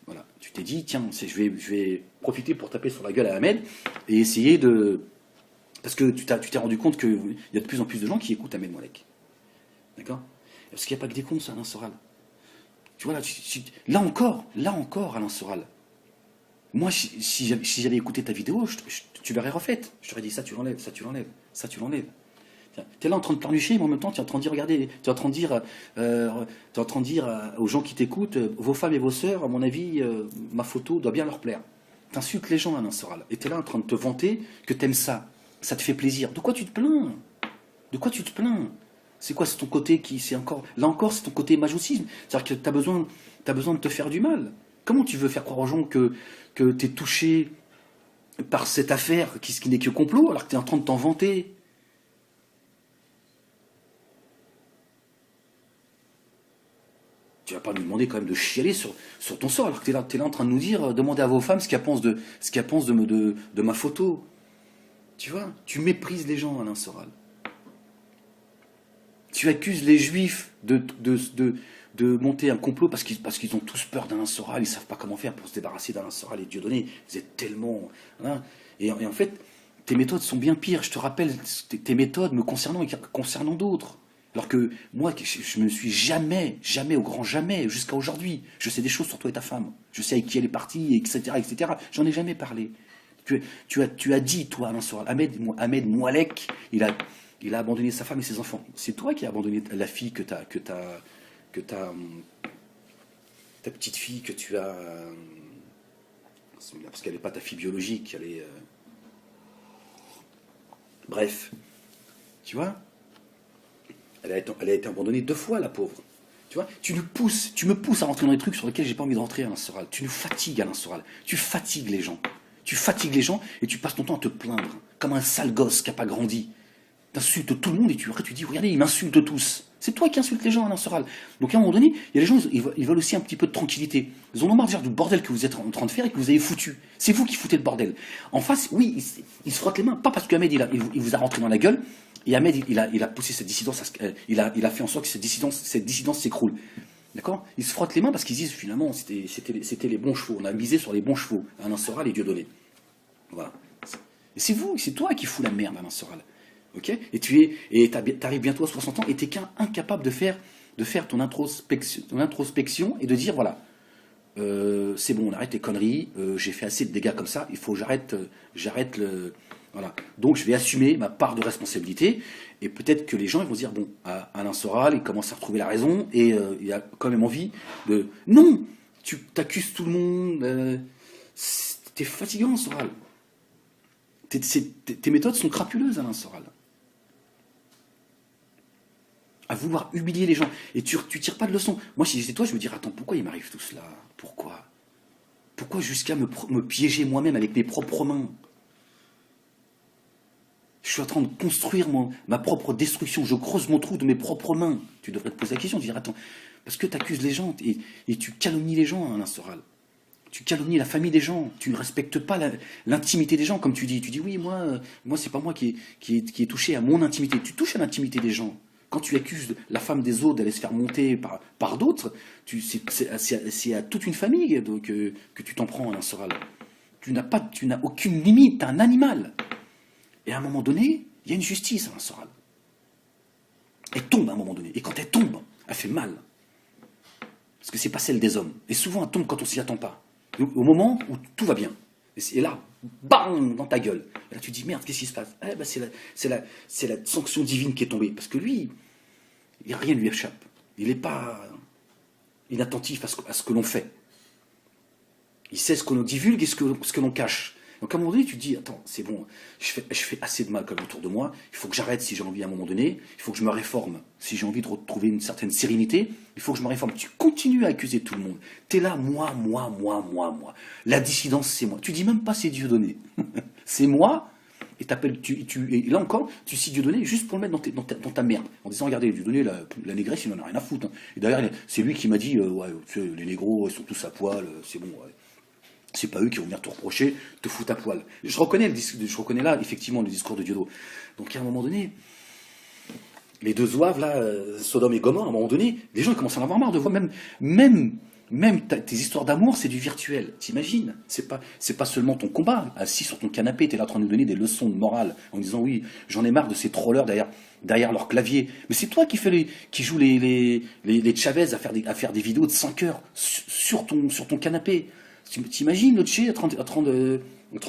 Voilà. Tu t'es dit, tiens, je vais profiter pour taper sur la gueule à Ahmed et essayer de... Parce que tu t'es rendu compte qu'il y a de plus en plus de gens qui écoutent Ahmed Moalek. D'accord? Parce qu'il n'y a pas que des cons, ça, Alain Soral. Tu vois, là encore, Alain Soral. Moi, si j'avais écouté ta vidéo, tu l'aurais refaite. Je t'aurais dit, ça tu l'enlèves, ça tu l'enlèves, ça tu l'enlèves. Tu es là en train de pleurnicher, mais en même temps, tu es en train de dire, regardez, tu es en train de dire aux gens qui t'écoutent, vos femmes et vos sœurs, à mon avis, ma photo doit bien leur plaire. Tu insultes les gens, Alain Soral. Et tu es là en train de te vanter que tu aimes ça. Ça te fait plaisir. De quoi tu te plains? De quoi tu te plains? C'est quoi? C'est ton côté qui... c'est encore, là encore, c'est ton côté majoucisme. C'est-à-dire que tu as besoin de te faire du mal. Comment tu veux faire croire aux gens que tu es touché par cette affaire qui n'est que complot, alors que tu es en train de t'en vanter? Tu vas pas nous demander quand même de chialer sur ton sort, alors que tu es là en train de nous dire, demandez à vos femmes ce qu'elles pensent de ma photo. Tu vois, tu méprises les gens, Alain Soral. Tu accuses les juifs de monter un complot parce qu'ils ont tous peur d'Alain Soral, ils ne savent pas comment faire pour se débarrasser d'Alain Soral et Dieudonné. Vous êtes tellement... Hein, et en fait, tes méthodes sont bien pires. Je te rappelle tes méthodes me concernant et concernant d'autres. Alors que moi, je me suis jamais, au grand jamais, jusqu'à aujourd'hui, je sais des choses sur toi et ta femme. Je sais avec qui elle est partie, etc., etc. J'en ai jamais parlé. Tu as dit, toi, Alain Soral, Ahmed Moalek, il a abandonné sa femme et ses enfants. C'est toi qui as abandonné la fille que ta petite fille que tu as... Parce qu'elle n'est pas ta fille biologique, elle est... Bref, tu vois, elle a été abandonnée 2 fois, la pauvre. Tu vois, tu me pousses à rentrer dans des trucs sur lesquels j'ai pas envie de rentrer, Alain Soral. Tu nous fatigues, Alain Soral. Tu fatigues les gens. Tu fatigues les gens et tu passes ton temps à te plaindre, comme un sale gosse qui n'a pas grandi. Tu insultes tout le monde et tu dis, regardez, ils m'insultent tous. C'est toi qui insultes les gens, Alain Soral. Donc à un moment donné, il y a des gens, ils veulent aussi un petit peu de tranquillité. Ils en ont marre déjà du bordel que vous êtes en train de faire et que vous avez foutu. C'est vous qui foutez le bordel. En face, oui, il se frotte les mains. Pas parce qu'Ahmed, il vous a rentré dans la gueule. Et Ahmed, il a poussé cette dissidence, il a fait en sorte que cette dissidence s'écroule. D'accord? Ils se frottent les mains parce qu'ils disent, finalement, c'était les bons chevaux. On a misé sur les bons chevaux. Alain Soral et Dieudonné. Voilà. Et c'est toi qui fous la merde, Alain Soral. Okay, et t'arrives bientôt à 60 ans et t'es incapable de faire ton introspection et de dire voilà, c'est bon, on arrête les conneries, j'ai fait assez de dégâts comme ça, il faut que j'arrête le... Voilà. Donc je vais assumer ma part de responsabilité et peut-être que les gens ils vont se dire bon, Alain Soral, il commence à retrouver la raison et il a quand même envie de... Non, tu t'accuses tout le monde, t'es fatigant, Soral. Tes méthodes sont crapuleuses, Alain Soral. À vouloir humilier les gens. Et tu tires pas de leçon. Moi, si j'étais toi, je me dirais, attends, pourquoi il m'arrive tout cela? Pourquoi jusqu'à me piéger moi-même avec mes propres mains? Je suis en train de construire ma propre destruction. Je creuse mon trou de mes propres mains. Tu devrais te poser la question, de dire, attends, parce que tu accuses les gens et tu calomnies les gens, Alain Soral. Tu calomnies la famille des gens, tu ne respectes pas l'intimité des gens, comme tu dis. Tu dis, oui, moi c'est pas moi qui est touché à mon intimité. Tu touches à l'intimité des gens. Quand tu accuses la femme des autres d'aller se faire monter par d'autres, c'est à toute une famille que tu t'en prends, Alain Soral. Tu n'as aucune limite, tu es un animal. Et à un moment donné, il y a une justice, Alain Soral. Elle tombe à un moment donné. Et quand elle tombe, elle fait mal. Parce que c'est pas celle des hommes. Et souvent, elle tombe quand on s'y attend pas. Au moment où tout va bien. Et là, bam, dans ta gueule. Et là, tu te dis, merde, qu'est-ce qui se passe? Eh ben, c'est la sanction divine qui est tombée. Parce que lui, rien ne lui échappe. Il n'est pas inattentif à ce que l'on fait. Il sait ce que l'on divulgue et ce que l'on cache. Donc à un moment donné, tu te dis, attends, c'est bon, je fais assez de mal comme autour de moi, il faut que j'arrête si j'ai envie à un moment donné, il faut que je me réforme si j'ai envie de retrouver une certaine sérénité, il faut que je me réforme. Tu continues à accuser tout le monde. Tu es là, moi. La dissidence, c'est moi. Tu dis même pas c'est Dieudonné. C'est moi, et et là encore, tu cites Dieudonné juste pour le mettre dans ta merde, en disant, regardez, Dieudonné, la négresse, il n'en a rien à foutre. Hein. Et d'ailleurs, c'est lui qui m'a dit, ouais, tu sais, les négros, ils sont tous à poil, c'est bon, ouais. C'est pas eux qui vont venir te reprocher, te foutre à poil. Je reconnais là, effectivement, le discours de Dieudo. Donc, à un moment donné, les deux zouaves, là, Sodome et Gomorrhe, à un moment donné, les gens commencent à en avoir marre de voir. Même tes histoires d'amour, c'est du virtuel. T'imagines? C'est pas seulement ton combat. Assis sur ton canapé, t'es là en train de nous donner des leçons de morale, en disant, oui, j'en ai marre de ces trollers derrière leur clavier. Mais c'est toi qui joues les Chavez à faire des vidéos de 5 heures sur ton canapé. T'imagines le Tché en train de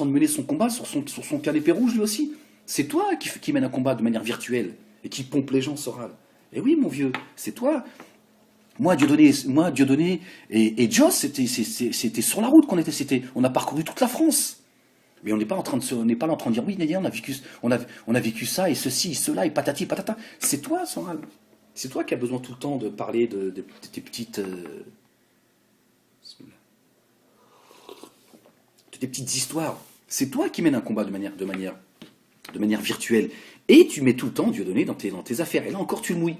mener son combat sur son canapé rouge, lui aussi? C'est toi qui mène un combat de manière virtuelle et qui pompe les gens, Soral. Et oui, mon vieux, c'est toi. Moi, Dieudonné et Joss, c'était sur la route qu'on était. On a parcouru toute la France. Mais on n'est pas là en train de dire, oui, Nadia, on a vécu ça et ceci, cela, et patati, patata. C'est toi, Soral. C'est toi qui as besoin tout le temps de parler de tes petites... des petites histoires. C'est toi qui mènes un combat de manière virtuelle. Et tu mets tout le temps Dieudonné dans tes affaires. Et là encore, tu le mouilles.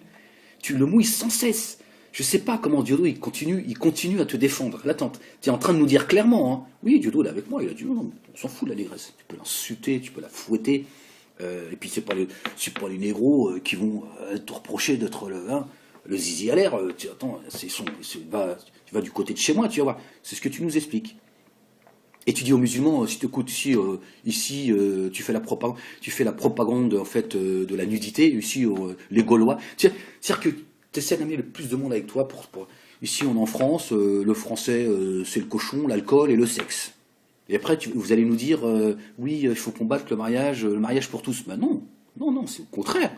Tu le mouilles sans cesse. Je ne sais pas comment Diodo, il continue à te défendre. Là, tu es en train de nous dire clairement, hein, oui, Diodo, il est avec moi, il a dit, non, on s'en fout de la négresse. Tu peux l'insulter, tu peux la fouetter. Et puis, c'est pas les négros qui vont te reprocher d'être le zizi à l'air. Attends, tu vas du côté de chez moi, tu vas voir. C'est ce que tu nous expliques. Et tu dis aux musulmans, si tu écoutes ici, tu fais la propagande en fait de la nudité, ici les Gaulois. C'est-à-dire que tu essaies d'amener le plus de monde avec toi. Ici, on est en France, le français, c'est le cochon, l'alcool et le sexe. Et après, vous allez nous dire, oui, il faut combattre le mariage pour tous. Ben non, c'est au contraire.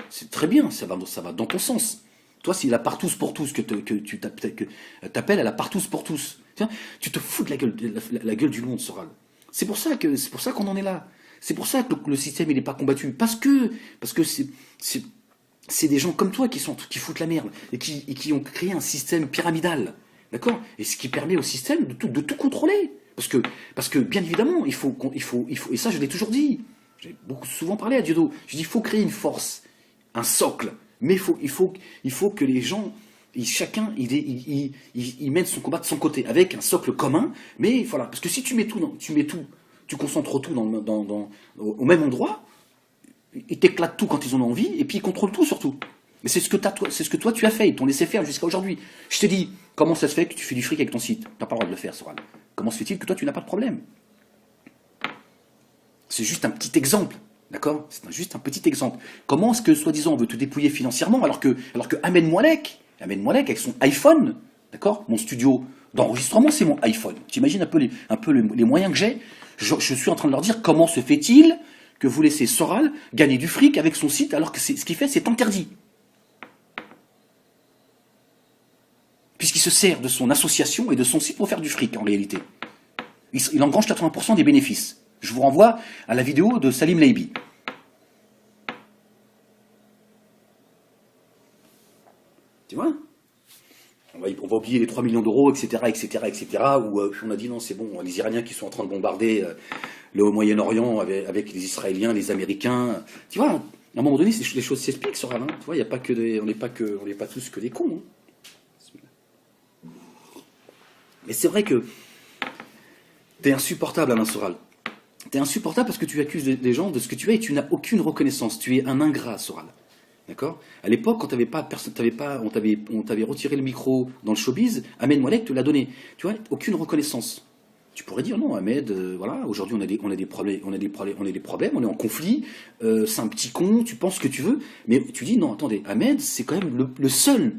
C'est très bien, ça va dans ton sens. Toi, c'est la partous pour tous que tu t'appelles à la partous pour tous. Tiens, tu te fous de la gueule du monde, Soral. C'est pour ça qu'on en est là. C'est pour ça que le système il n'est pas combattu. Parce que c'est des gens comme toi qui foutent la merde et qui ont créé un système pyramidal, d'accord? Et ce qui permet au système de tout contrôler. Parce que bien évidemment, il faut et ça je l'ai toujours dit. J'ai souvent parlé à Diodo. Je dis il faut créer une force, un socle. Mais il faut que les gens, chacun, il mène son combat de son côté, avec un socle commun. Mais voilà, parce que si tu concentres tout au même endroit, ils t'éclatent tout quand ils en ont envie, et puis ils contrôlent tout surtout. Mais c'est ce que toi tu as fait, ils t'ont laissé faire jusqu'à aujourd'hui. Je t'ai dit, comment ça se fait que tu fais du fric avec ton site? T'as pas le droit de le faire, Soral. Comment se fait-il que toi tu n'as pas de problème? C'est juste un petit exemple. D'accord? C'est juste un petit exemple. Comment est-ce que, soi-disant, on veut te dépouiller financièrement alors que Ahmed Moalek, avec son iPhone, d'accord? Mon studio d'enregistrement, c'est mon iPhone. Tu imagines un peu les moyens que j'ai? Je suis en train de leur dire comment se fait-il que vous laissez Soral gagner du fric avec son site alors que ce qu'il fait, c'est interdit. Puisqu'il se sert de son association et de son site pour faire du fric, en réalité. Il engrange 80% des bénéfices. Je vous renvoie à la vidéo de Salim Leibi. Tu vois? On va oublier les 3 millions d'euros, etc., où on a dit non, c'est bon, les Iraniens qui sont en train de bombarder le Moyen-Orient avec les Israéliens, les Américains. Tu vois, à un moment donné, les choses s'expliquent, Soral. Hein. Tu vois, on n'est pas tous que des cons. Hein. Mais c'est vrai que T'es insupportable, Alain Soral. T'es insupportable parce que tu accuses les gens de ce que tu es et tu n'as aucune reconnaissance. Tu es un ingrat, Soral. D'accord? À l'époque, quand on t'avait retiré le micro dans le showbiz, Ahmed Moalek te l'a donné. Tu vois, aucune reconnaissance. Tu pourrais dire non, Ahmed, voilà, aujourd'hui on a des problèmes, on est en conflit, c'est un petit con, tu penses ce que tu veux, mais tu dis non, attendez, Ahmed, c'est quand même le seul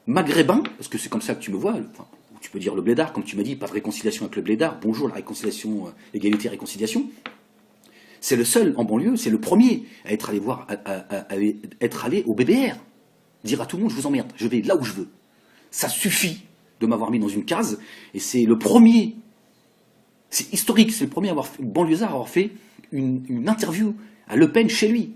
maghrébin, parce que c'est comme ça que tu me vois, enfin, tu peux dire le blédard, comme tu m'as dit, pas de réconciliation avec le blédard, bonjour la réconciliation, égalité, réconciliation. C'est le seul en banlieue, c'est le premier à être allé voir, être allé au BBR, dire à tout le monde je vous emmerde, je vais là où je veux. Ça suffit de m'avoir mis dans une case, et c'est le premier, c'est historique, c'est le premier à avoir fait, banlieusard à avoir fait une interview à Le Pen chez lui.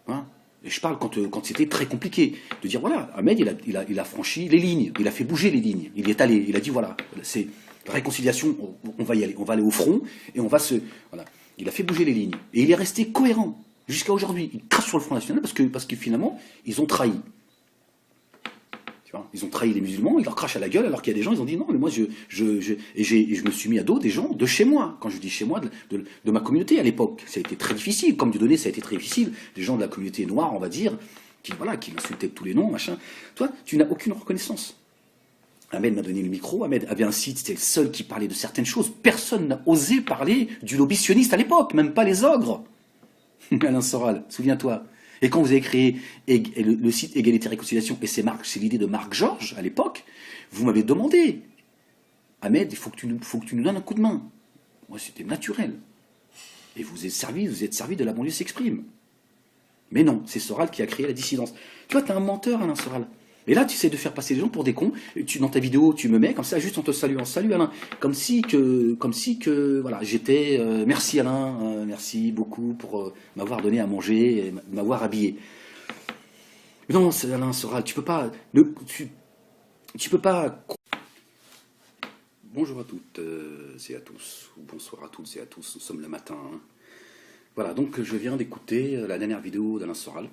Hein, et je parle quand c'était très compliqué, de dire voilà, Ahmed il a franchi les lignes, il a fait bouger les lignes, il y est allé, il a dit voilà, c'est réconciliation, on va y aller, on va aller au front, et on va se... Voilà. Il a fait bouger les lignes. Et il est resté cohérent jusqu'à aujourd'hui. Il crache sur le Front National parce que finalement, ils ont trahi. Tu vois, ils ont trahi les musulmans, ils leur crachent à la gueule, alors qu'il y a des gens, ils ont dit non, mais moi, je me suis mis à dos des gens de chez moi. Quand je dis chez moi, de ma communauté à l'époque. Ça a été très difficile. Comme Dieudonné, ça a été très difficile. Des gens de la communauté noire, on va dire, qui m'insultaient de tous les noms, machin. Toi, tu n'as aucune reconnaissance. Ahmed m'a donné le micro, Ahmed avait un site, c'était le seul qui parlait de certaines choses. Personne n'a osé parler du lobbytionniste à l'époque, même pas les ogres. Alain Soral, souviens-toi. Et quand vous avez créé le site Égalité et Réconciliation, et c'est l'idée de Marc Georges à l'époque, vous m'avez demandé, Ahmed, il faut que tu nous donnes un coup de main. Moi, c'était naturel. Et vous êtes servi de la banlieue s'exprime. Mais non, c'est Soral qui a créé la dissidence. Tu vois, t'es un menteur, Alain Soral. Et là, tu essaies de faire passer les gens pour des cons. Dans ta vidéo, tu me mets comme ça, juste en te saluant. Salut Alain. Comme si que voilà, j'étais. Merci Alain, merci beaucoup pour m'avoir donné à manger, et m'avoir habillé. Mais non, c'est Alain Soral, tu peux pas. Tu peux pas. Bonjour à toutes et à tous, ou bonsoir à toutes et à tous, nous sommes le matin. Hein. Voilà, donc je viens d'écouter la dernière vidéo d'Alain Soral.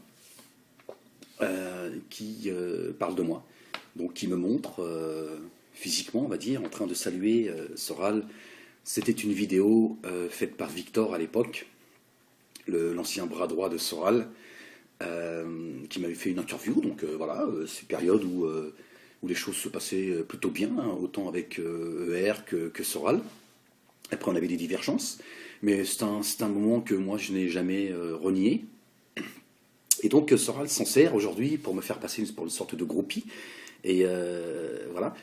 Qui parle de moi, donc qui me montre physiquement, on va dire, en train de saluer Soral. C'était une vidéo faite par Victor à l'époque, l'ancien bras droit de Soral, qui m'avait fait une interview. Donc voilà, c'est une période où les choses se passaient plutôt bien, hein, autant avec ER que Soral. Après, on avait des divergences, mais c'est un moment que moi je n'ai jamais renié. Et donc Soral s'en sert aujourd'hui pour me faire passer pour une sorte de groupie. Et voilà.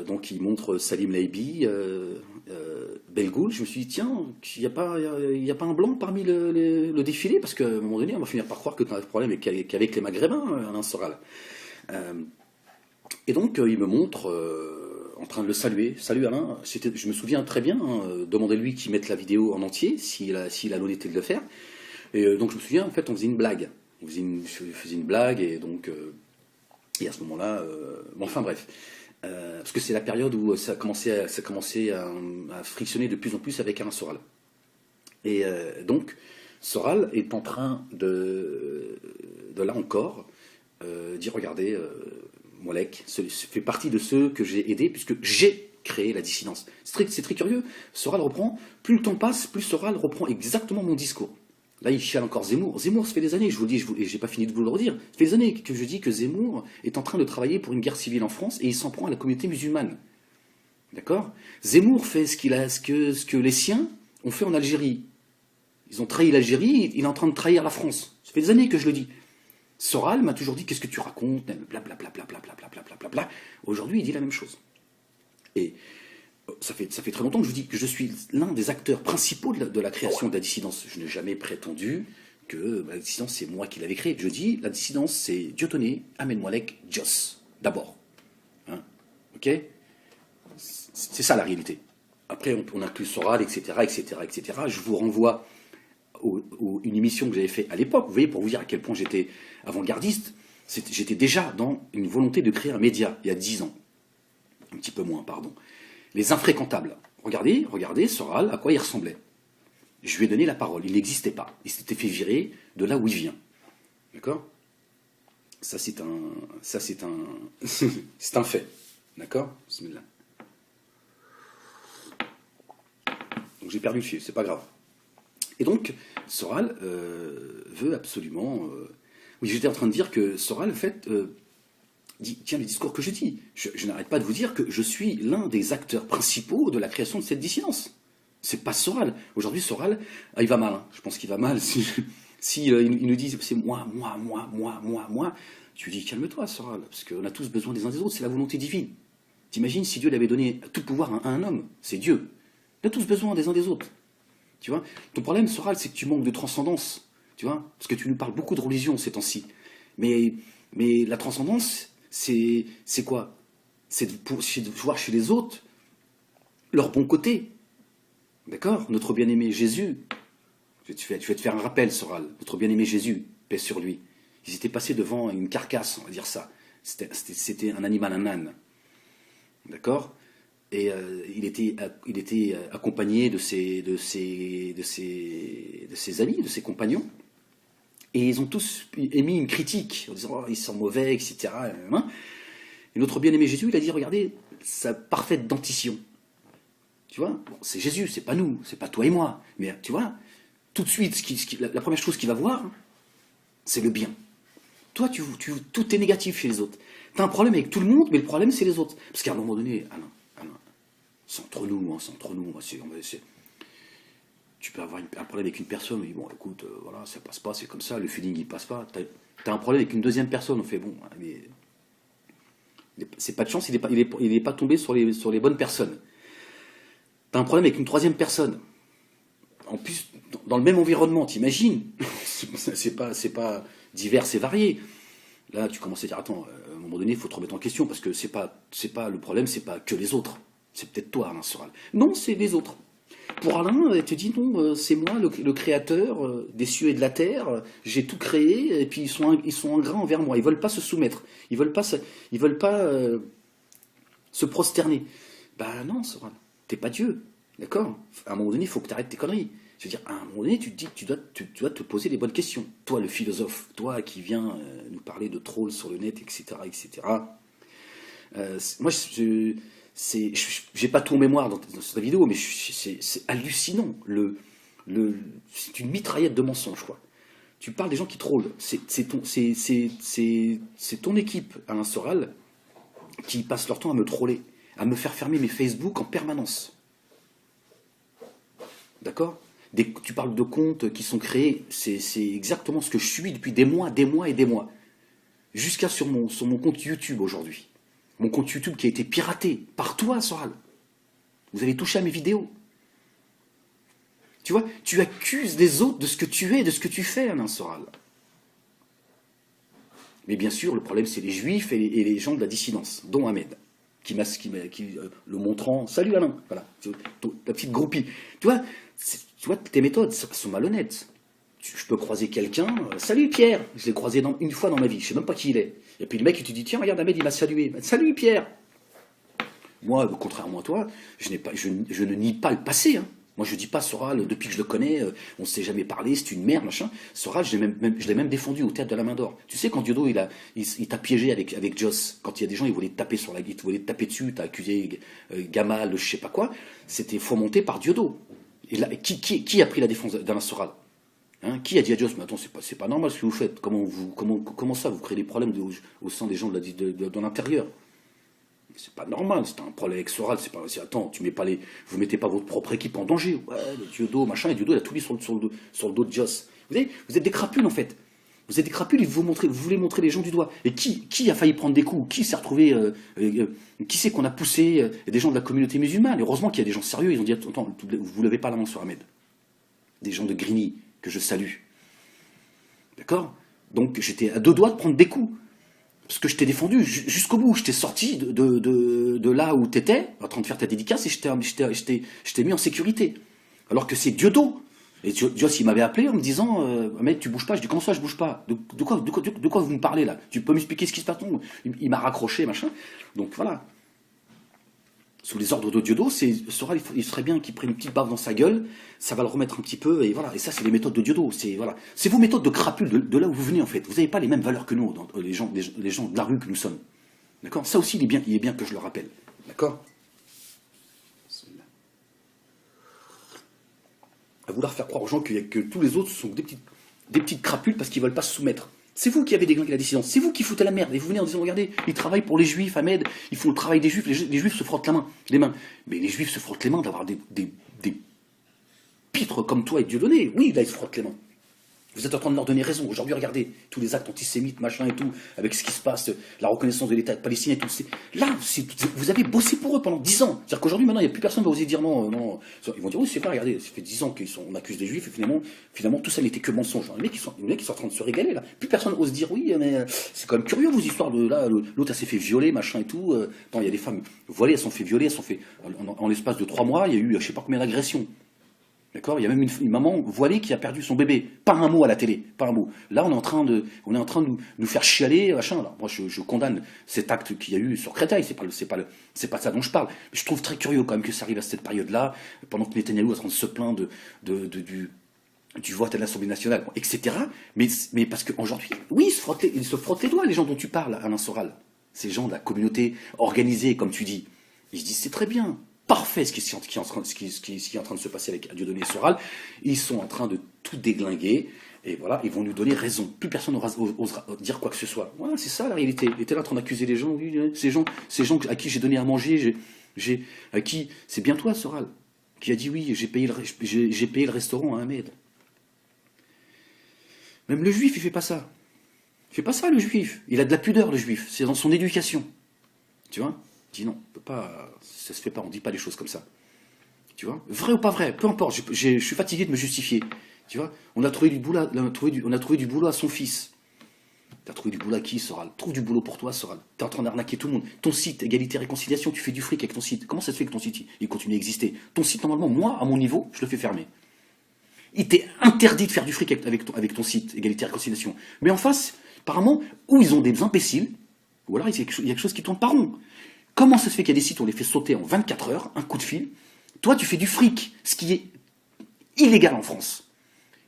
Donc il montre Salim Laibi, Belgoul. Je me suis dit, tiens, il n'y a pas un blanc parmi le défilé, parce qu'à un moment donné, on va finir par croire que tu as un problème qu'avec les Maghrébins, Alain Soral. Et donc il me montre en train de le saluer. Salut Alain, je me souviens très bien, hein, demandez-lui qu'il mette la vidéo en entier, s'il a l'honnêteté de le faire. Et donc je me souviens, en fait, on faisait une blague. Je faisais une blague, et donc et à ce moment-là, bon, enfin bref, parce que c'est la période où ça commençait à frictionner de plus en plus avec Alain Soral. Et donc Soral est en train de là encore dire regardez, Moalek fait partie de ceux que j'ai aidés puisque j'ai créé la dissidence. C'est très curieux. Soral reprend, plus le temps passe, plus Soral reprend exactement mon discours. Là, il chiale encore Zemmour. Zemmour, ça fait des années, je vous le dis, et j'ai pas fini de vous le redire, ça fait des années que je dis que Zemmour est en train de travailler pour une guerre civile en France et il s'en prend à la communauté musulmane. D'accord? Zemmour fait ce que les siens ont fait en Algérie. Ils ont trahi l'Algérie, il est en train de trahir la France. Ça fait des années que je le dis. Soral m'a toujours dit qu'est-ce que tu racontes, blablabla. Aujourd'hui, il dit la même chose. Et ça fait très longtemps que je dis que je suis l'un des acteurs principaux de la création de la dissidence. Je n'ai jamais prétendu que la dissidence, c'est moi qui l'avais créée. Je dis, la dissidence, c'est Dieudonné, Ahmed Moalek, Dios, d'abord. Hein, ok? C'est ça la réalité. Après, on inclut Soral, etc., etc., etc. Je vous renvoie une émission que j'avais faite à l'époque, vous voyez, pour vous dire à quel point j'étais avant-gardiste. J'étais déjà dans une volonté de créer un média, il y a 10 ans. Un petit peu moins, pardon. Les infréquentables. Regardez, Soral, à quoi il ressemblait. Je lui ai donné la parole, il n'existait pas. Il s'était fait virer de là où il vient. D'accord? Ça, c'est un fait. D'accord? Bismillah. Donc j'ai perdu le fil, c'est pas grave. Et donc, Soral veut absolument... Oui, j'étais en train de dire que Soral, en fait, dit, tiens, le discours que je dis, je n'arrête pas de vous dire que je suis l'un des acteurs principaux de la création de cette dissidence. C'est pas Soral. Aujourd'hui, Soral, il va mal. Hein. Je pense qu'il va mal. Si il nous dit, c'est moi. Tu lui dis, calme-toi, Soral, parce qu'on a tous besoin des uns des autres, c'est la volonté divine. T'imagines si Dieu l'avait donné tout pouvoir à un homme, c'est Dieu. On a tous besoin des uns des autres. Tu vois, ton problème, Soral, c'est que tu manques de transcendance. Tu vois, parce que tu nous parles beaucoup de religion ces temps-ci. Mais la transcendance, c'est quoi? C'est de voir chez les autres leur bon côté. D'accord? Notre bien-aimé Jésus, je vais te faire un rappel, Soral. Notre bien-aimé Jésus, paix sur lui. Ils étaient passés devant une carcasse, on va dire ça. C'était un animal, un âne. D'accord? Et il était accompagné de ses amis, de ses compagnons. Et ils ont tous émis une critique en disant oh, ils sont mauvais, etc. Et notre bien-aimé Jésus, il a dit regardez, sa parfaite dentition. Tu vois, bon, c'est Jésus, c'est pas nous, c'est pas toi et moi. Mais tu vois, tout de suite, la première chose qu'il va voir, c'est le bien. Toi, tout est négatif chez les autres. Tu as un problème avec tout le monde, mais le problème, c'est les autres. Parce qu'à un moment donné, Alain, c'est entre nous, hein, c'est entre nous. Tu peux avoir un problème avec une personne, on dit, bon, écoute, voilà, ça passe pas, c'est comme ça, le feeling, il passe pas. Tu as un problème avec une deuxième personne, on fait, bon, mais c'est pas de chance, il est pas tombé sur les bonnes personnes. Tu as un problème avec une troisième personne. En plus, dans le même environnement, t'imagines, c'est pas divers et varié. Là, tu commences à dire, attends, à un moment donné, il faut te remettre en question, parce que c'est pas le problème, c'est pas que les autres. C'est peut-être toi, Alain Soral. Non, c'est les autres. Pour Alain, il te dit, non, c'est moi, le créateur des cieux et de la terre, j'ai tout créé, et puis ils sont ingrats envers moi, ils veulent pas se soumettre, ils veulent pas se prosterner. Ben non, Soral, t'es pas Dieu, d'accord? À un moment donné, il faut que tu arrêtes tes conneries. Je veux dire, à un moment donné, tu te dis que tu dois te poser les bonnes questions. Toi, le philosophe, toi qui viens nous parler de trolls sur le net, etc., etc. Moi, j'ai pas tout en mémoire dans cette vidéo, mais c'est hallucinant. C'est une mitraillette de mensonges, quoi. Tu parles des gens qui trollent. C'est ton équipe, Alain Soral, qui passe leur temps à me troller, à me faire fermer mes Facebook en permanence. D'accord? Tu parles de comptes qui sont créés, c'est exactement ce que je suis depuis des mois et des mois. Jusqu'à sur mon compte YouTube aujourd'hui. Mon compte YouTube qui a été piraté par toi, Soral. Vous avez touché à mes vidéos. Tu vois, tu accuses les autres de ce que tu es, de ce que tu fais, Alain Soral. Mais bien sûr, le problème, c'est les juifs et les gens de la dissidence, dont Ahmed, qui le montrant. Salut Alain, voilà, la petite groupie. Tu vois, tes méthodes sont malhonnêtes. Je peux croiser quelqu'un, salut Pierre, je l'ai croisé une fois dans ma vie, je sais même pas qui il est. Et puis le mec, il te dit, tiens, regarde, Ahmed, il m'a salué. Salut Pierre. Moi, contrairement à toi, je ne nie pas le passé. Hein. Moi, je dis pas Soral, depuis que je le connais, on ne s'est jamais parlé, c'est une merde, machin. Soral, je l'ai même défendu au théâtre de la Main d'Or. Tu sais, quand Diodo, il t'a piégé avec Joss, quand il y a des gens, ils voulaient te taper sur la guitare, ils voulaient te taper dessus, t'as accusé Gamal, je sais pas quoi, c'était fomenté par Diodo. Et là, qui a pris la défense d'Alain Soral? Hein, qui a dit à Joss, mais attends, c'est pas normal ce que vous faites. Comment ça, vous créez des problèmes au sein des gens de l'intérieur? C'est pas normal, c'est un problème avec Soral, attends, vous mettez pas votre propre équipe en danger. Ouais, le Diodo, machin, et Diodo, il a tout mis sur le dos de Joss. Vous êtes des crapules, en fait. Vous êtes des crapules et vous voulez montrer les gens du doigt. Et qui a failli prendre des coups? Qui s'est retrouvé, qui c'est qu'on a poussé des gens de la communauté musulmane? Et heureusement qu'il y a des gens sérieux, ils ont dit, attends, vous levez pas la main sur Ahmed. Des gens de Grigny, que je salue. D'accord? Donc j'étais à 2 doigts de prendre des coups. Parce que je t'ai défendu jusqu'au bout. Je t'ai sorti de là où tu étais, en train de faire ta dédicace, et je t'ai mis en sécurité. Alors que c'est Diodo. Et Dios, il m'avait appelé en me disant mec, tu bouges pas. Je dis, comment ça, je bouge pas? De quoi vous me parlez là? Tu peux m'expliquer ce qui se passe? Il m'a raccroché, machin. Donc voilà. Sous les ordres de Diodo, Soral, il serait bien qu'il prenne une petite baffe dans sa gueule, ça va le remettre un petit peu, et voilà. Et ça, c'est les méthodes de Diodo. C'est vos méthodes de crapules de là où vous venez, en fait. Vous n'avez pas les mêmes valeurs que nous, les gens de la rue que nous sommes. D'accord? Ça aussi, il est bien que je le rappelle. D'accord? vouloir faire croire aux gens que tous les autres sont des petites crapules parce qu'ils veulent pas se soumettre. C'est vous qui avez déglingué la dissidence, c'est vous qui foutez la merde. Et vous venez en disant, regardez, ils travaillent pour les juifs, Ahmed, ils font le travail des juifs, les juifs se frottent les mains. Mais les juifs se frottent les mains d'avoir des pitres comme toi et Dieudonné. Oui, là, ils se frottent les mains. Vous êtes en train de leur donner raison. Aujourd'hui, regardez, tous les actes antisémites, machin et tout, avec ce qui se passe, la reconnaissance de l'État palestinien et tout. Là, vous avez bossé pour eux pendant 10 ans. C'est-à-dire qu'aujourd'hui, maintenant, il n'y a plus personne qui va oser dire non, non. Ils vont dire, oui, c'est pas, regardez, ça fait 10 ans qu'on accuse des juifs, et finalement tout ça n'était que mensonge. Les mecs, ils sont en train de se régaler, là. Plus personne n'ose dire oui, mais c'est quand même curieux, vos histoires de là, l'autre, elle s'est fait violer, machin et tout. Attends, il y a des femmes voilées, elles sont fait violer, elles sont fait, en l'espace de 3 mois, il y a eu, je sais pas combien d'agressions. D'accord. Il y a même une maman voilée qui a perdu son bébé. Pas un mot à la télé, pas un mot. Là, on est en train de nous faire chialer, machin. Là. Moi, je condamne cet acte qu'il y a eu sur Créteil. C'est pas de ça dont je parle. Mais je trouve très curieux quand même que ça arrive à cette période-là, pendant que Netanyahou est en train de se plaindre du vote à l'Assemblée nationale, bon, etc. Mais parce qu'aujourd'hui, oui, ils se frottent les doigts, les gens dont tu parles, Alain Soral. Ces gens de la communauté organisée, comme tu dis. Ils se disent, c'est très bien. Parfait ce qui est en train de se passer avec Dieudonné et Soral. Ils sont en train de tout déglinguer. Et voilà, ils vont nous donner raison. Plus personne n'osera dire quoi que ce soit. Voilà, c'est ça la réalité. Il était là en train d'accuser les gens. Oui, ces gens à qui j'ai donné à manger, à qui. C'est bien toi, Soral, qui a dit oui, j'ai payé le restaurant à Ahmed. Même le juif, il fait pas ça. Il fait pas ça, le juif. Il a de la pudeur, le juif. C'est dans son éducation. Tu vois? Il dit non, on peut pas, ça se fait pas, on dit pas les choses comme ça. Tu vois? Vrai ou pas vrai, peu importe, je suis fatigué de me justifier. Tu vois? On a trouvé du boulot à son fils. T'as trouvé du boulot à qui, Soral? Trouve du boulot pour toi, Soral. T'es en train d'arnaquer tout le monde. Ton site, égalité, réconciliation, tu fais du fric avec ton site. Comment ça se fait que ton site, il continue à exister? Ton site, normalement, moi, à mon niveau, je le fais fermer. Il t'est interdit de faire du fric avec ton site, égalité, réconciliation. Mais en face, apparemment, ou ils ont des imbéciles, ou alors il y a quelque chose qui tourne pas rond. Comment ça se fait qu'il y a des sites où on les fait sauter en 24 heures, un coup de fil? Toi, tu fais du fric, ce qui est illégal en France.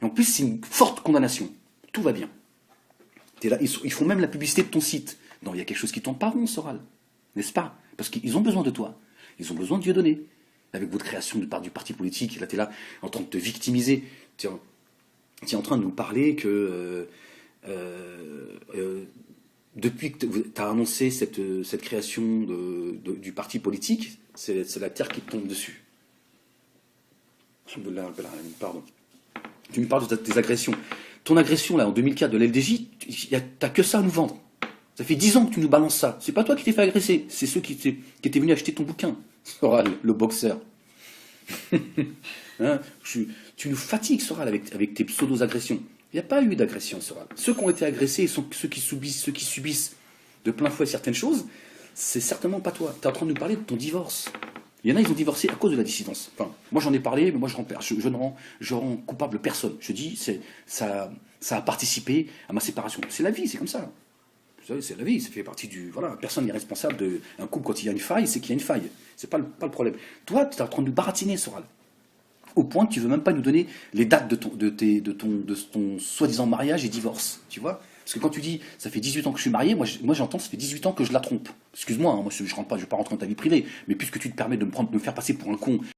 Et en plus, c'est une forte condamnation. Tout va bien. T'es là, ils font même la publicité de ton site. Non, il y a quelque chose qui tourne pas rond, Soral. N'est-ce pas? Parce qu'ils ont besoin de toi. Ils ont besoin de Dieudonné. Avec votre création du parti politique, là, tu es là en train de te victimiser. Tu es en train de nous parler que depuis que tu as annoncé cette création du parti politique, c'est la terre qui te tombe dessus. Pardon. Tu me parles de tes agressions. Ton agression, là, en 2004 de l'LDJ, t'as que ça à nous vendre. Ça fait 10 ans que tu nous balances ça. C'est pas toi qui t'es fait agresser, c'est ceux qui étaient venus acheter ton bouquin. Soral, le boxeur. Hein, tu nous fatigues, Soral, avec tes pseudo-agressions. Il n'y a pas eu d'agression, Soral. Ceux qui ont été agressés sont ceux qui subissent de plein fouet certaines choses. C'est certainement pas toi. Tu es en train de nous parler de ton divorce. Il y en a, ils ont divorcé à cause de la dissidence. Enfin, moi j'en ai parlé, mais moi je rends coupable personne. Je dis, ça a participé à ma séparation. C'est la vie, c'est comme ça. Vous savez, c'est la vie, ça fait partie du... Voilà, personne n'est responsable d'un couple quand il y a une faille, c'est qu'il y a une faille. C'est pas le problème. Toi, tu es en train de nous baratiner, Soral. Au point que tu veux même pas nous donner les dates de ton soi-disant mariage et divorce. Tu vois? Parce que quand tu dis, ça fait 18 ans que je suis marié, moi j'entends, ça fait 18 ans que je la trompe. Excuse-moi, hein, moi je ne vais pas rentrer dans ta vie privée, mais puisque tu te permets de me faire passer pour un con